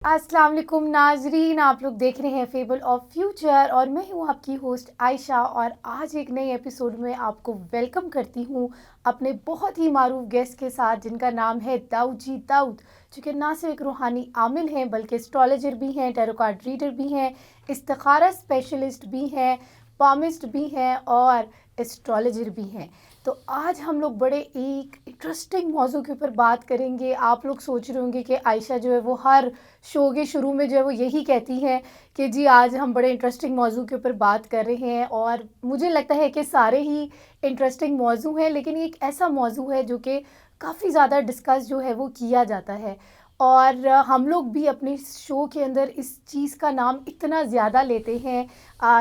السلام علیکم ناظرین، آپ لوگ دیکھ رہے ہیں فیبل آف فیوچر اور میں ہوں آپ کی ہوسٹ عائشہ، اور آج ایک نئے ایپیسوڈ میں آپ کو ویلکم کرتی ہوں اپنے بہت ہی معروف گیسٹ کے ساتھ، جن کا نام ہے داؤد جی داؤد، جو کہ نہ صرف ایک روحانی عامل ہیں بلکہ اسٹرالوجر بھی ہیں، ٹیرو کارڈ ریڈر بھی ہیں، استخارہ اسپیشلسٹ بھی ہیں، پامسٹ بھی ہیں اور اسٹرالوجر بھی ہیں۔ تو آج ہم لوگ بڑے ایک انٹرسٹنگ موضوع کے اوپر بات کریں گے۔ آپ لوگ سوچ رہے ہوں گے کہ عائشہ جو ہے وہ ہر شو کے شروع میں جو ہے وہ یہی کہتی ہے کہ جی آج ہم بڑے انٹرسٹنگ موضوع کے اوپر بات کر رہے ہیں، اور مجھے لگتا ہے کہ سارے ہی انٹرسٹنگ موضوع ہیں، لیکن یہ ایک ایسا موضوع ہے جو کہ کافی زیادہ ڈسکس جو ہے وہ کیا جاتا ہے، اور ہم لوگ بھی اپنے شو کے اندر اس چیز کا نام اتنا زیادہ لیتے ہیں،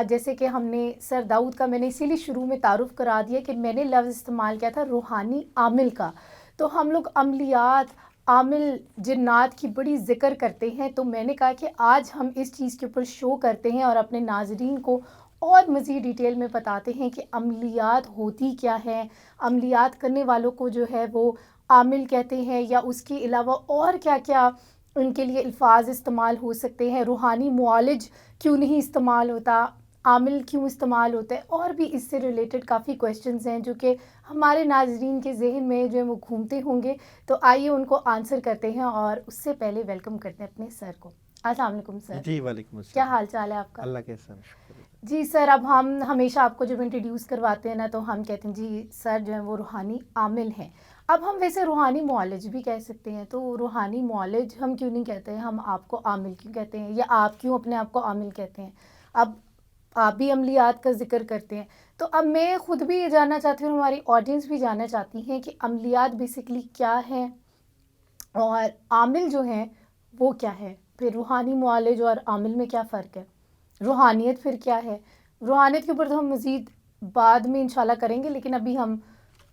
جیسے کہ ہم نے سر داؤد کا میں نے اسی لیے شروع میں تعارف کرا دیا کہ میں نے لفظ استعمال کیا تھا روحانی عامل کا۔ تو ہم لوگ عملیات، عامل، جنات کی بڑی ذکر کرتے ہیں، تو میں نے کہا کہ آج ہم اس چیز کے اوپر شو کرتے ہیں اور اپنے ناظرین کو اور مزید ڈیٹیل میں بتاتے ہیں کہ عملیات ہوتی کیا ہے، عملیات کرنے والوں کو جو ہے وہ عامل کہتے ہیں، یا اس کے علاوہ اور کیا کیا ان کے لیے الفاظ استعمال ہو سکتے ہیں، روحانی معالج کیوں نہیں استعمال ہوتا، عامل کیوں استعمال ہوتا ہے، اور بھی اس سے ریلیٹڈ کافی کویسچنز ہیں جو کہ ہمارے ناظرین کے ذہن میں جو ہے وہ گھومتے ہوں گے۔ تو آئیے ان کو آنسر کرتے ہیں، اور اس سے پہلے ویلکم کرتے ہیں اپنے سر کو۔ السلام علیکم سر۔ جی وعلیکم السلام۔ کیا حال چال ہے آپ کا؟ اللہ کے احسان شکر۔ جی سر، اب ہم ہمیشہ آپ کو جب انٹروڈیوس کرواتے ہیں نا تو ہم کہتے ہیں جی سر جو ہیں وہ روحانی عامل ہیں۔ اب ہم ویسے روحانی معالج بھی کہہ سکتے ہیں، تو روحانی معالج ہم کیوں نہیں کہتے ہیں، ہم آپ کو عامل کیوں کہتے ہیں، یا آپ کیوں اپنے آپ کو عامل کہتے ہیں؟ اب آپ بھی عملیات کا ذکر کرتے ہیں، تو اب میں خود بھی یہ جاننا چاہتی ہوں، ہماری آڈینس بھی جاننا چاہتی ہیں کہ عملیات بیسیکلی کیا ہیں، اور عامل جو ہیں وہ کیا ہے، پھر روحانی معالج اور عامل میں کیا فرق ہے، روحانیت پھر کیا ہے۔ روحانیت کے اوپر تو ہم مزید بعد میں انشاءاللہ کریں گے، لیکن ابھی ہم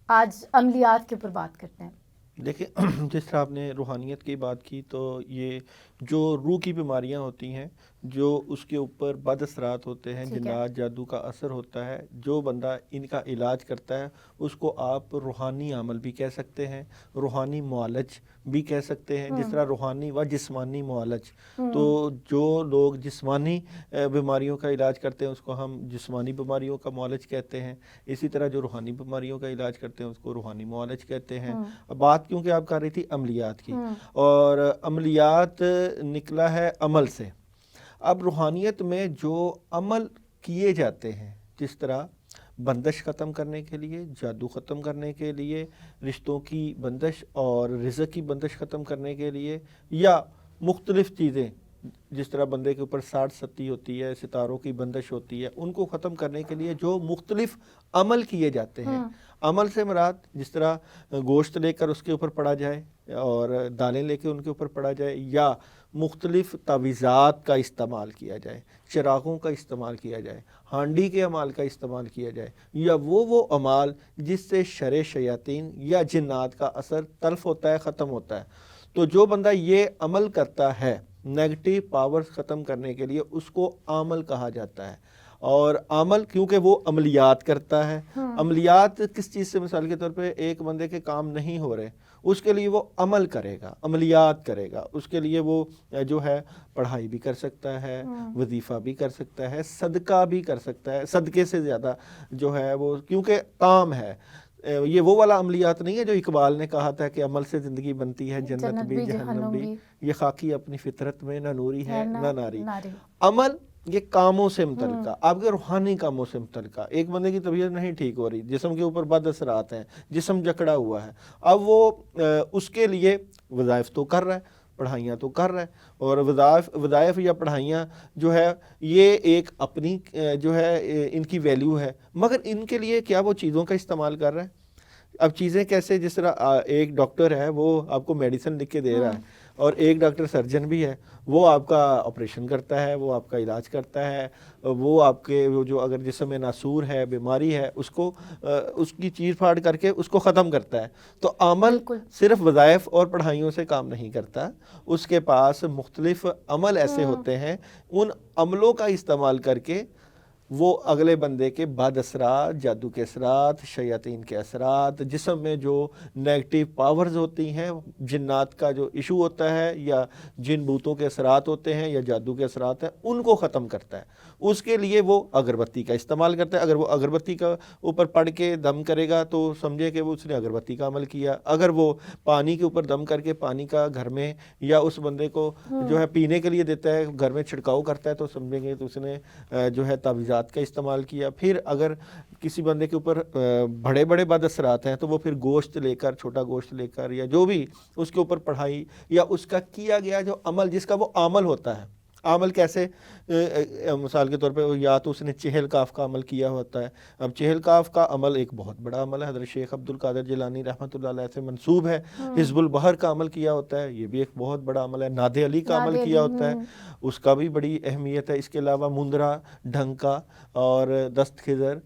آج عملیات کے اوپر بات کرتے ہیں۔ دیکھیں جس طرح آپ نے روحانیت کی بات کی، تو یہ جو روح کی بیماریاں ہوتی ہیں، جو اس کے اوپر بد اثرات ہوتے ہیں، ٹھیک ہے، جنات جادو کا اثر ہوتا ہے، جو بندہ ان کا علاج کرتا ہے اس کو آپ روحانی عامل بھی کہہ سکتے ہیں، روحانی معالج بھی کہہ سکتے ہیں۔ جس طرح روحانی و جسمانی معالج، تو جو لوگ جسمانی بیماریوں کا علاج کرتے ہیں اس کو ہم جسمانی بیماریوں کا معالج کہتے ہیں، اسی طرح جو روحانی بیماریوں کا علاج کرتے ہیں اس کو روحانی معالج کہتے ہیں۔ بات کیونکہ آپ کر رہی تھی عملیات کی، اور عملیات نکلا ہے عمل سے۔ اب روحانیت میں جو عمل کیے جاتے ہیں، جس طرح بندش ختم کرنے کے لیے، جادو ختم کرنے کے لیے، رشتوں کی بندش اور رزق کی بندش ختم کرنے کے لیے، یا مختلف چیزیں جس طرح بندے کے اوپر 60 ہوتی ہے، ستاروں کی بندش ہوتی ہے، ان کو ختم کرنے کے لیے جو مختلف عمل کیے جاتے ہیں۔ عمل سے مراد جس طرح گوشت لے کر اس کے اوپر پڑا جائے، اور دالیں لے کے ان کے اوپر پڑا جائے، یا مختلف تعویذات کا استعمال کیا جائے، چراغوں کا استعمال کیا جائے، ہانڈی کے اعمال کا استعمال کیا جائے، یا وہ اعمال جس سے شر شیاطین یا جنات کا اثر تلف ہوتا ہے، ختم ہوتا ہے۔ تو جو بندہ یہ عمل کرتا ہے نیگیٹو پاورز ختم کرنے کے لیے، اس کو عامل کہا جاتا ہے۔ اور عامل کیونکہ وہ عملیات کرتا ہے، عملیات کس چیز سے، مثال کے طور پہ ایک بندے کے کام نہیں ہو رہے، اس کے لیے وہ عمل کرے گا، عملیات کرے گا، اس کے لیے وہ جو ہے پڑھائی بھی کر سکتا ہے، وظیفہ بھی کر سکتا ہے، صدقہ بھی کر سکتا ہے، صدقے سے زیادہ جو ہے وہ، کیونکہ کام ہے۔ یہ وہ والا عملیات نہیں ہے جو اقبال نے کہا تھا کہ عمل سے زندگی بنتی ہے، جنت بھی جہنم بھی، یہ خاکی اپنی فطرت میں، نہ نوری ہے نہ ناری۔ عمل یہ کاموں سے متعلقہ، آپ کے روحانی کاموں سے متعلقہ۔ ایک بندے کی طبیعت نہیں ٹھیک ہو رہی، جسم کے اوپر بد اثرات ہیں، جسم جکڑا ہوا ہے، اب وہ اس کے لیے وظائف تو کر رہا ہے، پڑھائیاں تو کر رہا ہے، اور وظائف یا پڑھائیاں جو ہے یہ ایک اپنی جو ہے ان کی ویلیو ہے، مگر ان کے لیے کیا وہ چیزوں کا استعمال کر رہا ہے؟ اب چیزیں کیسے، جس طرح ایک ڈاکٹر ہے وہ آپ کو میڈیسن لکھ کے دے رہا ہے، اور ایک ڈاکٹر سرجن بھی ہے، وہ آپ کا آپریشن کرتا ہے، وہ آپ کا علاج کرتا ہے، وہ آپ کے جو اگر جسم میں ناسور ہے، بیماری ہے، اس کو اس کی چیر پھاڑ کر کے اس کو ختم کرتا ہے۔ تو عمل صرف وظائف اور پڑھائیوں سے کام نہیں کرتا، اس کے پاس مختلف عمل ایسے ہوتے ہیں، ان عملوں کا استعمال کر کے وہ اگلے بندے کے بد اثرات، جادو کے اثرات، شیاطین کے اثرات، جسم میں جو نیگیٹو پاورز ہوتی ہیں، جنات کا جو ایشو ہوتا ہے یا جن بھوتوں کے اثرات ہوتے ہیں یا جادو کے اثرات ہیں، ان کو ختم کرتا ہے۔ اس کے لیے وہ اگربتی کا استعمال کرتا ہے۔ اگر وہ اگربتی کا اوپر پڑھ کے دم کرے گا تو سمجھے کہ وہ اس نے اگربتی کا عمل کیا۔ اگر وہ پانی کے اوپر دم کر کے پانی کا گھر میں یا اس بندے کو جو ہے پینے کے لیے دیتا ہے، گھر میں چھڑکاؤ کرتا ہے، تو سمجھیں گے تو اس نے جو ہے تعویذات کا استعمال کیا۔ پھر اگر کسی بندے کے اوپر بڑے بڑے بد اثرات ہیں تو وہ پھر گوشت لے کر، چھوٹا گوشت لے کر یا جو بھی اس کے اوپر پڑھائی یا اس کا کیا گیا جو عمل، جس کا وہ عمل ہوتا ہے۔ عمل کیسے؟ مثال کے طور پہ یا تو اس نے چہل کاف کا عمل کیا ہوتا ہے۔ اب چہل کاف کا عمل ایک بہت بڑا عمل ہے، حضرت شیخ عبد القادر جیلانی رحمۃ اللہ علیہ سے منسوب ہے۔ حزب البحر کا عمل کیا ہوتا ہے، یہ بھی ایک بہت بڑا عمل ہے۔ ناد علی کا عمل کیا ہوتا ہے، اس کا بھی بڑی اہمیت ہے۔ اس کے علاوہ مندرا، ڈھنکا اور دست خضر،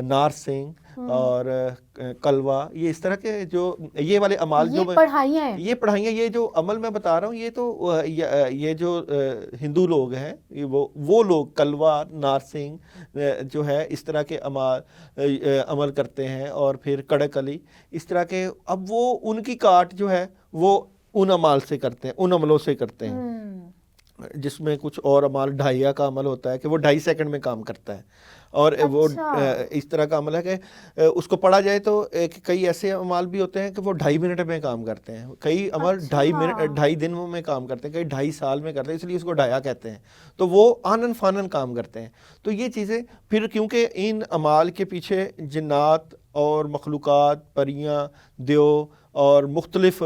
نار سنگھ اور کلوا، یہ اس طرح کے جو یہ والے عمال جو پڑھائیاں ہیں، یہ پڑھائیاں، یہ جو عمل میں بتا رہا ہوں، یہ تو یہ جو ہندو لوگ ہیں، وہ لوگ کلوا، نار سنگھ جو ہے اس طرح کے عمل کرتے ہیں، اور پھر کڑک علی اس طرح کے۔ اب وہ ان کی کاٹ جو ہے وہ ان عمال سے کرتے ہیں، ان عملوں سے کرتے ہیں، جس میں کچھ اور عمل، ڈھائیا کا عمل ہوتا ہے کہ وہ 2.5 سیکنڈ میں کام کرتا ہے، اور وہ اس طرح کا عمل ہے کہ اس کو پڑھا جائے تو کئی ایسے عمل بھی ہوتے ہیں کہ وہ 2.5 منٹ میں کام کرتے ہیں، کئی عمل 2.5 دنوں میں کام کرتے ہیں، کئی 2.5 سال میں کرتے ہیں، اس لیے اس کو ڈھایا کہتے ہیں۔ تو وہ آنن فانن کام کرتے ہیں۔ تو یہ چیزیں پھر کیونکہ ان عمال کے پیچھے جنات اور مخلوقات، پریاں، دیو اور مختلف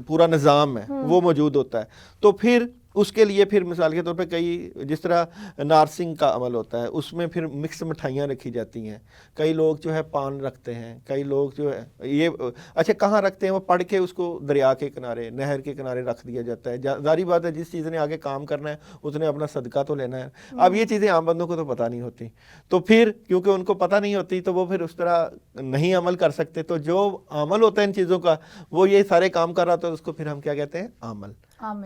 پورا نظام ہے وہ موجود ہوتا ہے، تو پھر اس کے لیے پھر مثال کے طور پہ کئی، جس طرح نارسنگ کا عمل ہوتا ہے، اس میں پھر مکس مٹھائیاں رکھی جاتی ہیں۔ کئی لوگ جو ہے پان رکھتے ہیں، کئی لوگ جو ہے یہ اچھا کہاں رکھتے ہیں، وہ پڑھ کے اس کو دریا کے کنارے، نہر کے کنارے رکھ دیا جاتا ہے۔ ظاہری بات ہے جس چیز نے آگے کام کرنا ہے اس نے اپنا صدقہ تو لینا ہے۔ اب یہ چیزیں عام بندوں کو تو پتہ نہیں ہوتی، تو پھر کیونکہ ان کو پتہ نہیں ہوتی تو وہ پھر اس طرح نہیں عمل کر سکتے۔ تو جو عمل ہوتا ہے ان چیزوں کا، وہ یہ سارے کام کر رہا ہوتا ہے، اس کو پھر ہم کیا کہتے ہیں؟ عمل۔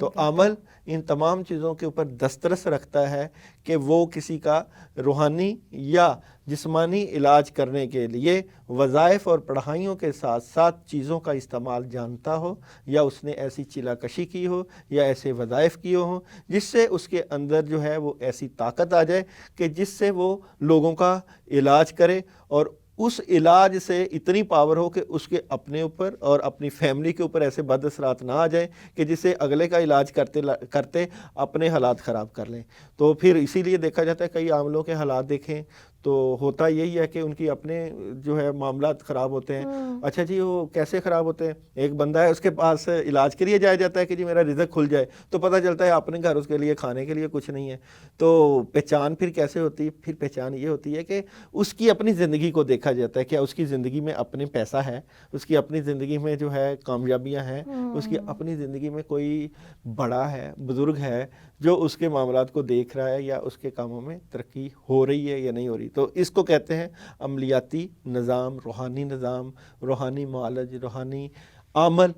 تو عمل ان تمام چیزوں کے اوپر دسترس رکھتا ہے کہ وہ کسی کا روحانی یا جسمانی علاج کرنے کے لیے وظائف اور پڑھائیوں کے ساتھ ساتھ چیزوں کا استعمال جانتا ہو، یا اس نے ایسی چلا کشی کی ہو یا ایسے وظائف کیے ہوں جس سے اس کے اندر جو ہے وہ ایسی طاقت آ جائے کہ جس سے وہ لوگوں کا علاج کرے، اور اس علاج سے اتنی پاور ہو کہ اس کے اپنے اوپر اور اپنی فیملی کے اوپر ایسے بد اثرات نہ آ جائیں کہ جس سے اگلے کا علاج کرتے اپنے حالات خراب کر لیں۔ تو پھر اسی لیے دیکھا جاتا ہے کئی عاملوں کے حالات دیکھیں تو ہوتا یہی ہے کہ ان کی اپنے جو ہے معاملات خراب ہوتے ہیں۔ اچھا جی، وہ کیسے خراب ہوتے ہیں؟ ایک بندہ ہے، اس کے پاس علاج کے لیے جایا جاتا ہے کہ جی میرا رزق کھل جائے، تو پتہ چلتا ہے اپنے گھر اس کے لیے کھانے کے لیے کچھ نہیں ہے۔ تو پہچان پھر کیسے ہوتی ہے؟ پھر پہچان یہ ہوتی ہے کہ اس کی اپنی زندگی کو دیکھا جاتا ہے، کیا اس کی زندگی میں اپنے پیسہ ہے، اس کی اپنی زندگی میں جو ہے کامیابیاں ہیں، اس کی اپنی زندگی میں کوئی بڑا ہے، بزرگ ہے جو اس کے معاملات کو دیکھ رہا ہے، یا اس کے کاموں میں ترقی ہو رہی ہے یا نہیں ہو رہی۔ تو اس کو کہتے ہیں عملیاتی نظام، روحانی معالج، روحانی عمل،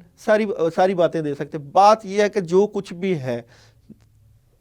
ساری باتیں دے سکتے۔ بات یہ ہے کہ جو کچھ بھی ہے،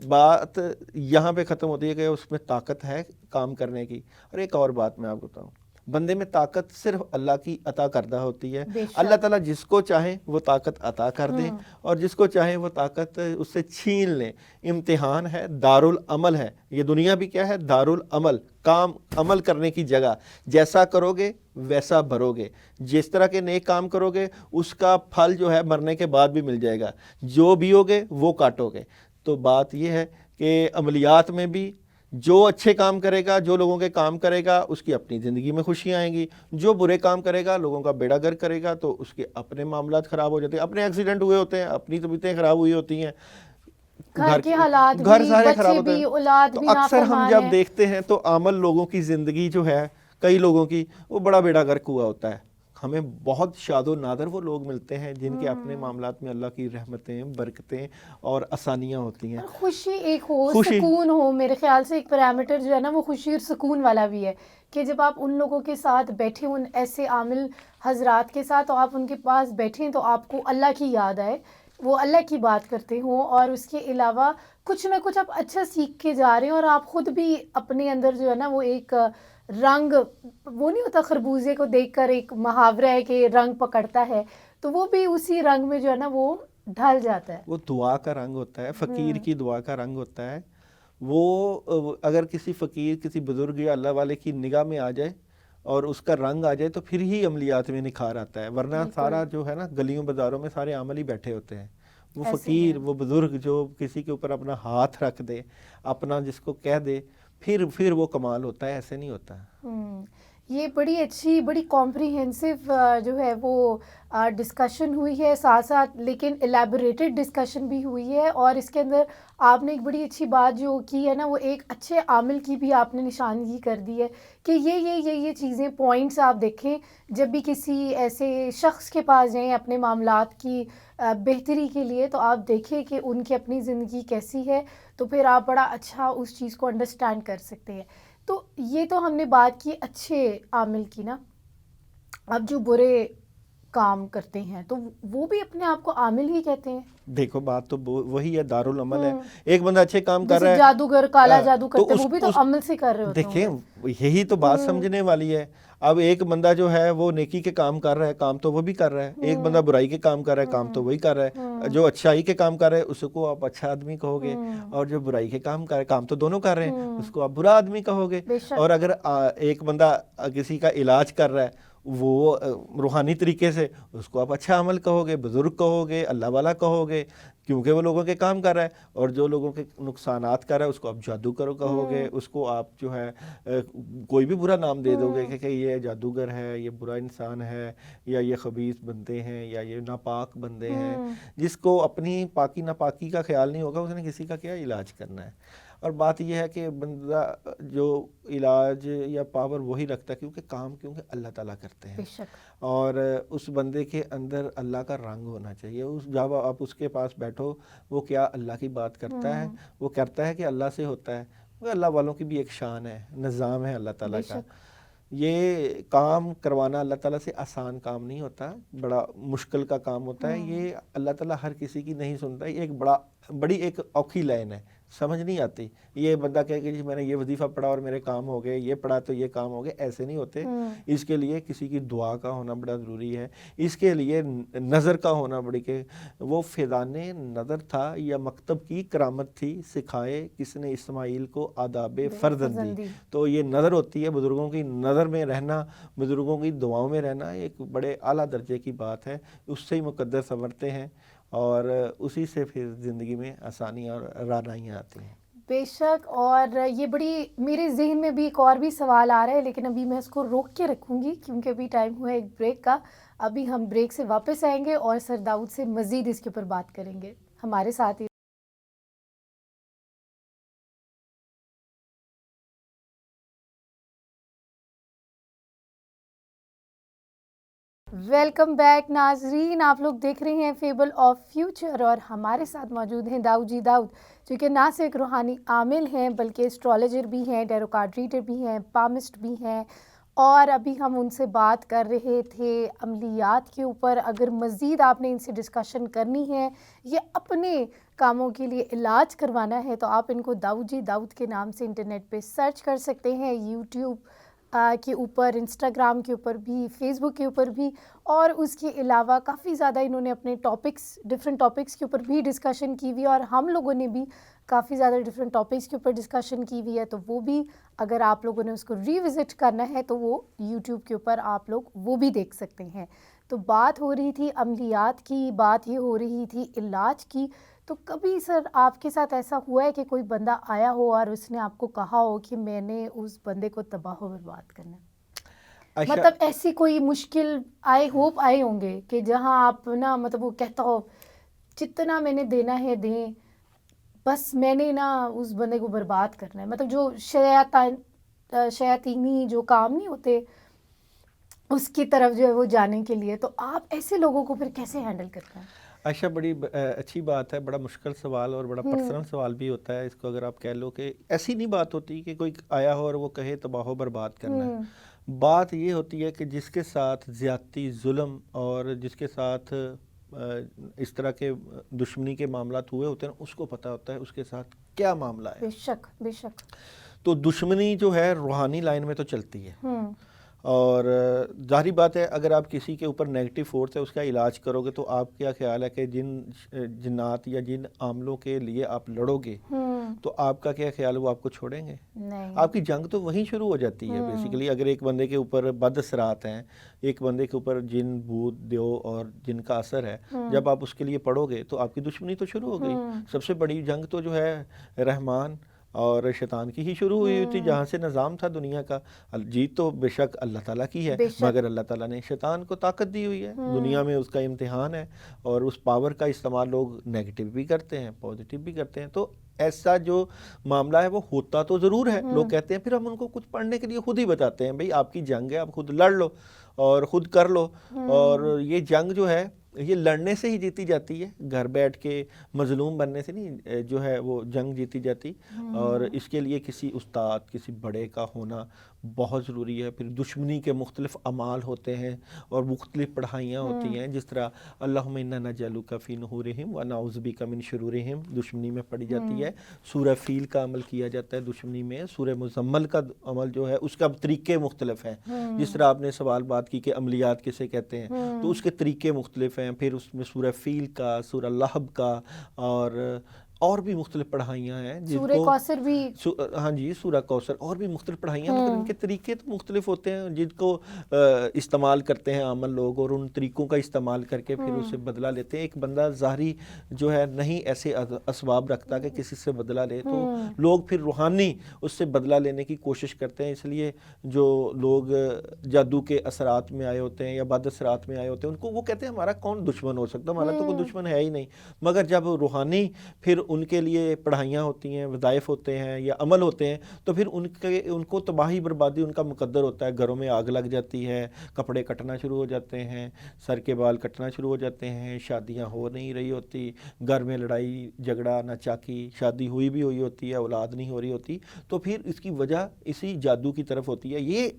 بات یہاں پہ ختم ہوتی ہے کہ اس میں طاقت ہے کام کرنے کی۔ اور ایک اور بات میں آپ کو بتاؤں، بندے میں طاقت صرف اللہ کی عطا کردہ ہوتی ہے۔ اللہ تعالیٰ جس کو چاہے وہ طاقت عطا کر دے، اور جس کو چاہے وہ طاقت اس سے چھین لے۔ امتحان ہے، دارالعمل ہے یہ دنیا بھی، کیا ہے؟ دارالعمل، کام عمل کرنے کی جگہ۔ جیسا کرو گے ویسا بھرو گے، جس طرح کے نیک کام کرو گے اس کا پھل جو ہے مرنے کے بعد بھی مل جائے گا، جو بیو گے وہ کاٹو گے۔ تو بات یہ ہے کہ عملیات میں بھی جو اچھے کام کرے گا، جو لوگوں کے کام کرے گا، اس کی اپنی زندگی میں خوشیاں آئیں گی۔ جو برے کام کرے گا، لوگوں کا بیڑا گرک کرے گا، تو اس کے اپنے معاملات خراب ہو جاتے ہیں، اپنے ایکسیڈنٹ ہوئے ہوتے ہیں، اپنی طبیعتیں خراب ہوئی ہوتی ہیں، گھر کے حالات بھی، گھر سارے خراب بچے ہوتے بھی، ہیں۔ اولاد تو بھی اکثر ہم نافرمان جب ہیں۔ دیکھتے ہیں تو عامل لوگوں کی زندگی جو ہے، کئی لوگوں کی، وہ بڑا بیڑا گرک ہوا ہوتا ہے۔ ہمیں بہت شاد و نادر وہ لوگ ملتے ہیں جن کے اپنے معاملات میں اللہ کی رحمتیں، برکتیں اور آسانیاں ہوتی ہیں۔ خوشی ایک ہو، سکون ہو، میرے خیال سے ایک پیرامیٹر جو ہے نا وہ خوشی اور سکون والا بھی ہے، کہ جب آپ ان لوگوں کے ساتھ بیٹھے، ان ایسے عامل حضرات کے ساتھ، تو آپ ان کے پاس بیٹھیں تو آپ کو اللہ کی یاد آئے وہ اللہ کی بات کرتے ہوں اور اس کے علاوہ کچھ نہ کچھ آپ اچھا سیکھ کے جا رہے ہیں اور آپ خود بھی اپنے اندر جو ہے نا وہ ایک رنگ، وہ نہیں ہوتا خربوزے کو دیکھ کر ایک محاورہ ہے کہ رنگ پکڑتا ہے، تو وہ بھی اسی رنگ میں جو ہے نا وہ ڈھل جاتا ہے. وہ دعا کا رنگ ہوتا ہے، فقیر کی دعا کا رنگ ہوتا ہے. وہ اگر کسی فقیر، کسی بزرگ یا اللہ والے کی نگاہ میں آ جائے اور اس کا رنگ آ جائے تو پھر ہی عملیات میں نکھار آتا ہے، ورنہ سارا جو ہے نا گلیوں بازاروں میں سارے عمل ہی بیٹھے ہوتے ہیں. وہ فقیر، وہ بزرگ جو کسی کے اوپر اپنا ہاتھ رکھ دے، اپنا جس کو کہہ دے، پھر وہ کمال ہوتا ہے، ایسے نہیں ہوتا. یہ بڑی اچھی، بڑی کمپریہنسو جو ہے وہ ڈسکشن ہوئی ہے، ساتھ ساتھ لیکن الیبوریٹڈ ڈسکشن بھی ہوئی ہے، اور اس کے اندر آپ نے ایک بڑی اچھی بات جو کی ہے نا وہ ایک اچھے عامل کی بھی آپ نے نشاندہی کر دی ہے کہ یہ چیزیں پوائنٹس آپ دیکھیں جب بھی کسی ایسے شخص کے پاس جائیں اپنے معاملات کی بہتری کے لیے، تو آپ دیکھیں کہ ان کی اپنی زندگی کیسی ہے، تو پھر آپ بڑا اچھا اس چیز کو انڈرسٹینڈ کر سکتے ہیں. تو یہ تو ہم نے بات کی اچھے عامل کی نا. اب جو برے کام کرتے ہیں تو وہ بھی اپنے آپ کو عامل ہی کہتے ہیں. دیکھو بات تو وہی ہے، دارالعمل ہے. ایک بندہ اچھے کام کر رہا ہے، جادوگر کالا جادو کرتے ہیں، وہ بھی تو عمل سے کر رہے ہوتے ہیں. دیکھیں یہی تو بات سمجھنے والی ہے. اب ایک بندہ جو ہے وہ نیکی کے کام کر رہا ہے، کام تو وہ بھی کر رہا ہے. ایک بندہ برائی کے کام کر رہا ہے، کام تو وہی کر رہا ہے. جو اچھائی کے کام کر رہا ہے اس کو آپ اچھا آدمی کہو گے، اور جو برائی کے کام کر رہا ہے، کام تو دونوں کر رہے ہیں، اس کو آپ برا آدمی کہو گے. اور اگر ایک بندہ کسی کا علاج کر رہا ہے وہ روحانی طریقے سے، اس کو آپ اچھا عمل کہو گے، بزرگ کہو گے، اللہ والا کہو گے، کیونکہ وہ لوگوں کے کام کر رہا ہے. اور جو لوگوں کے نقصانات کر رہا ہے اس کو آپ جادوگر کہو گے، اس کو آپ جو ہے کوئی بھی برا نام دے دو گے کہ یہ جادوگر ہے، یہ برا انسان ہے، یا یہ خبیث بندے ہیں، یا یہ ناپاک بندے ہیں. جس کو اپنی پاکی ناپاکی کا خیال نہیں ہوگا اس نے کسی کا کیا علاج کرنا ہے. اور بات یہ ہے کہ بندہ جو علاج یا پاور وہی رکھتا ہے کیونکہ اللہ تعالیٰ کرتے ہیں، اور اس بندے کے اندر اللہ کا رنگ ہونا چاہیے. جب آپ اس کے پاس بیٹھو وہ کیا اللہ کی بات کرتا ہے، وہ کرتا ہے کہ اللہ سے ہوتا ہے. اللہ والوں کی بھی ایک شان ہے، نظام ہے اللہ تعالیٰ کا. یہ کام کروانا اللہ تعالیٰ سے آسان کام نہیں ہوتا، بڑا مشکل کا کام ہوتا ہے. یہ اللہ تعالیٰ ہر کسی کی نہیں سنتا. یہ ایک بڑی ایک اوکھی لائن ہے، سمجھ نہیں آتی. یہ بندہ کہے کہ جی میں نے یہ وظیفہ پڑھا اور میرے کام ہو گئے، یہ پڑھا تو یہ کام ہو گئے، ایسے نہیں ہوتے. اس کے لیے کسی کی دعا کا ہونا بڑا ضروری ہے. اس کے لیے نظر کا ہونا بڑی، کہ وہ فیضان نظر تھا یا مکتب کی کرامت تھی، سکھائے کس نے اسماعیل کو آداب فرزندی. تو یہ نظر ہوتی ہے، بزرگوں کی نظر میں رہنا، بزرگوں کی دعاؤں میں رہنا ایک بڑے اعلیٰ درجے کی بات ہے. اس سے ہی مقدر سنورتے ہیں اور اسی سے پھر زندگی میں آسانی اور رانائیاں آتی ہیں. بے شک. اور یہ بڑی میرے ذہن میں بھی ایک اور بھی سوال آ رہا ہے، لیکن ابھی میں اس کو روک کے رکھوں گی کیونکہ ابھی ٹائم ہوا ہے ایک بریک کا. ابھی ہم بریک سے واپس آئیں گے اور سر داؤد سے مزید اس کے اوپر بات کریں گے. ہمارے ساتھ ہی ویلکم بیک ناظرین. آپ لوگ دیکھ رہے ہیں فیبل آف فیوچر اور ہمارے ساتھ موجود ہیں داؤد جی داؤد، جو کہ نہ صرف روحانی عامل ہیں بلکہ اسٹرالوجر بھی ہیں، ٹیرو کارڈ ریڈر بھی ہیں، پامسٹ بھی ہیں. اور ابھی ہم ان سے بات کر رہے تھے عملیات کے اوپر. اگر مزید آپ نے ان سے ڈسکشن کرنی ہے یا اپنے کاموں کے لیے علاج کروانا ہے تو آپ ان کو داؤد جی داؤد کے نام سے انٹرنیٹ پہ سرچ کر سکتے ہیں، یوٹیوب کے اوپر، انسٹاگرام کے اوپر بھی، فیس بک کے اوپر بھی. اور اس کے علاوہ کافی زیادہ انہوں نے اپنے ڈفرینٹ ٹاپکس کے اوپر بھی ڈسکشن کی ہوئی، اور ہم لوگوں نے بھی کافی زیادہ ڈفرینٹ ٹاپکس کے اوپر ڈسکشن کی ہوئی ہے. تو وہ بھی اگر آپ لوگوں نے اس کو ری وزٹ کرنا ہے تو وہ یوٹیوب کے اوپر آپ لوگ وہ بھی دیکھ سکتے ہیں. تو بات ہو رہی تھی عملیات کی، بات یہ ہو رہی تھی علاج کی. تو کبھی سر آپ کے ساتھ ایسا ہوا ہے کہ کوئی بندہ آیا ہو اور اس نے آپ کو کہا ہو کہ میں نے اس بندے کو تباہ و برباد کرنا ہے؟ مطلب ایسی کوئی مشکل آئی ہوپ آئے ہوں گے کہ جہاں آپ نا مطلب وہ کہتا ہو جتنا میں نے دینا ہے دیں، بس میں نے نا اس بندے کو برباد کرنا ہے. مطلب جو شیاطینی جو کام نہیں ہوتے اس کی طرف جو ہے وہ جانے کے لیے، تو آپ ایسے لوگوں کو پھر کیسے ہینڈل کرتے ہیں؟ عائشہ بڑی اچھی بات ہے، بڑا مشکل سوال اور بڑا پرسنل سوال بھی ہوتا ہے. اس کو اگر آپ کہہ لو کہ ایسی نہیں بات ہوتی کہ کوئی آیا ہو اور وہ کہے تباہ و برباد کرنا ہے. بات یہ ہوتی ہے کہ جس کے ساتھ زیادتی، ظلم اور جس کے ساتھ اس طرح کے دشمنی کے معاملات ہوئے ہوتے ہیں اس کو پتہ ہوتا ہے اس کے ساتھ کیا معاملہ ہے. بے شک بے شک. تو دشمنی جو ہے روحانی لائن میں تو چلتی ہے, اور ظاہری بات ہے اگر آپ کسی کے اوپر نیگیٹو فورس ہے اس کا علاج کرو گے تو آپ کیا خیال ہے کہ جن جنات یا جن عاملوں کے لیے آپ لڑو گے تو آپ کا کیا خیال ہے وہ آپ کو چھوڑیں گے؟ نہیں. آپ کی جنگ تو وہیں شروع ہو جاتی ہے بیسیکلی. اگر ایک بندے کے اوپر بد اثرات ہیں, ایک بندے کے اوپر جن بھوت دیو اور جن کا اثر ہے, جب آپ اس کے لیے پڑھو گے تو آپ کی دشمنی تو شروع ہو گئی. سب سے بڑی جنگ تو جو ہے رحمان اور شیطان کی ہی شروع ہوئی تھی, جہاں سے نظام تھا دنیا کا. جیت تو بے شک اللہ تعالیٰ کی ہے, مگر اللہ تعالیٰ نے شیطان کو طاقت دی ہوئی ہے. دنیا میں اس کا امتحان ہے, اور اس پاور کا استعمال لوگ نیگیٹو بھی کرتے ہیں, پازیٹیو بھی کرتے ہیں. تو ایسا جو معاملہ ہے وہ ہوتا تو ضرور ہے. لوگ کہتے ہیں, پھر ہم ان کو کچھ پڑھنے کے لیے خود ہی بتاتے ہیں, بھئی آپ کی جنگ ہے, آپ خود لڑ لو اور خود کر لو. اور یہ جنگ جو ہے یہ لڑنے سے ہی جیتی جاتی ہے, گھر بیٹھ کے مظلوم بننے سے نہیں جو ہے وہ جنگ جیتی جاتی. اور اس کے لیے کسی استاد, کسی بڑے کا ہونا بہت ضروری ہے. پھر دشمنی کے مختلف اعمال ہوتے ہیں اور مختلف پڑھائیاں ہوتی ہیں, جس طرح اللہم انا نجعلک فی نحورہم ونعوذ بک من شرورہم دشمنی میں پڑھی جاتی ہے. سورہ فیل کا عمل کیا جاتا ہے دشمنی میں. سورہ مزمل کا عمل جو ہے اس کا طریقے مختلف ہیں. جس طرح آپ نے سوال بات کی کہ عملیات کسے کہتے ہیں, تو اس کے طریقے مختلف ہیں. پھر اس میں سورہ فیل کا, سورہ لہب کا, اور بھی مختلف پڑھائیاں ہیں. سورہ کوثر بھی, ہاں جی سورہ کوثر, اور بھی مختلف پڑھائیاں, مگر ان کے طریقے تو مختلف ہوتے ہیں جن کو استعمال کرتے ہیں عام لوگ, اور ان طریقوں کا استعمال کر کے پھر اسے بدلہ لیتے ہیں. ایک بندہ ظاہری جو ہے نہیں ایسے اسباب رکھتا کہ کسی سے بدلہ لے, تو لوگ پھر روحانی اس سے بدلہ لینے کی کوشش کرتے ہیں. اس لیے جو لوگ جادو کے اثرات میں آئے ہوتے ہیں یا بد اثرات میں آئے ہوتے ہیں, ان کو وہ کہتے ہیں ہمارا کون دشمن ہو سکتا, ہمارا تو کوئی دشمن ہے ہی نہیں. مگر جب روحانی پھر ان کے لیے پڑھائیاں ہوتی ہیں, وظائف ہوتے ہیں یا عمل ہوتے ہیں, تو پھر ان کو تباہی بربادی ان کا مقدر ہوتا ہے. گھروں میں آگ لگ جاتی ہے, کپڑے کٹنا شروع ہو جاتے ہیں, سر کے بال کٹنا شروع ہو جاتے ہیں, شادیاں ہو نہیں رہی ہوتی, گھر میں لڑائی جھگڑا ناچاکی, شادی ہوئی بھی ہوئی ہوتی ہے, اولاد نہیں ہو رہی ہوتی. تو پھر اس کی وجہ اسی جادو کی طرف ہوتی ہے. یہ